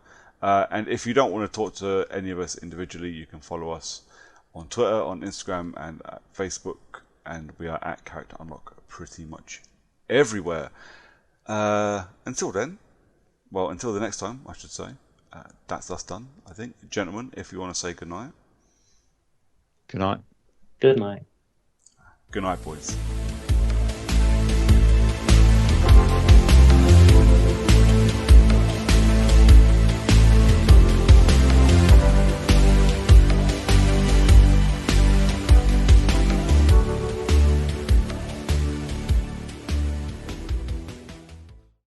And if you don't want to talk to any of us individually, you can follow us on Twitter, on Instagram, and at Facebook, and we are at Character Unlock pretty much everywhere. Until then, until the next time, I should say. That's us done, I think. Gentlemen, if you want to say goodnight. Good night. Good night. Good night, boys.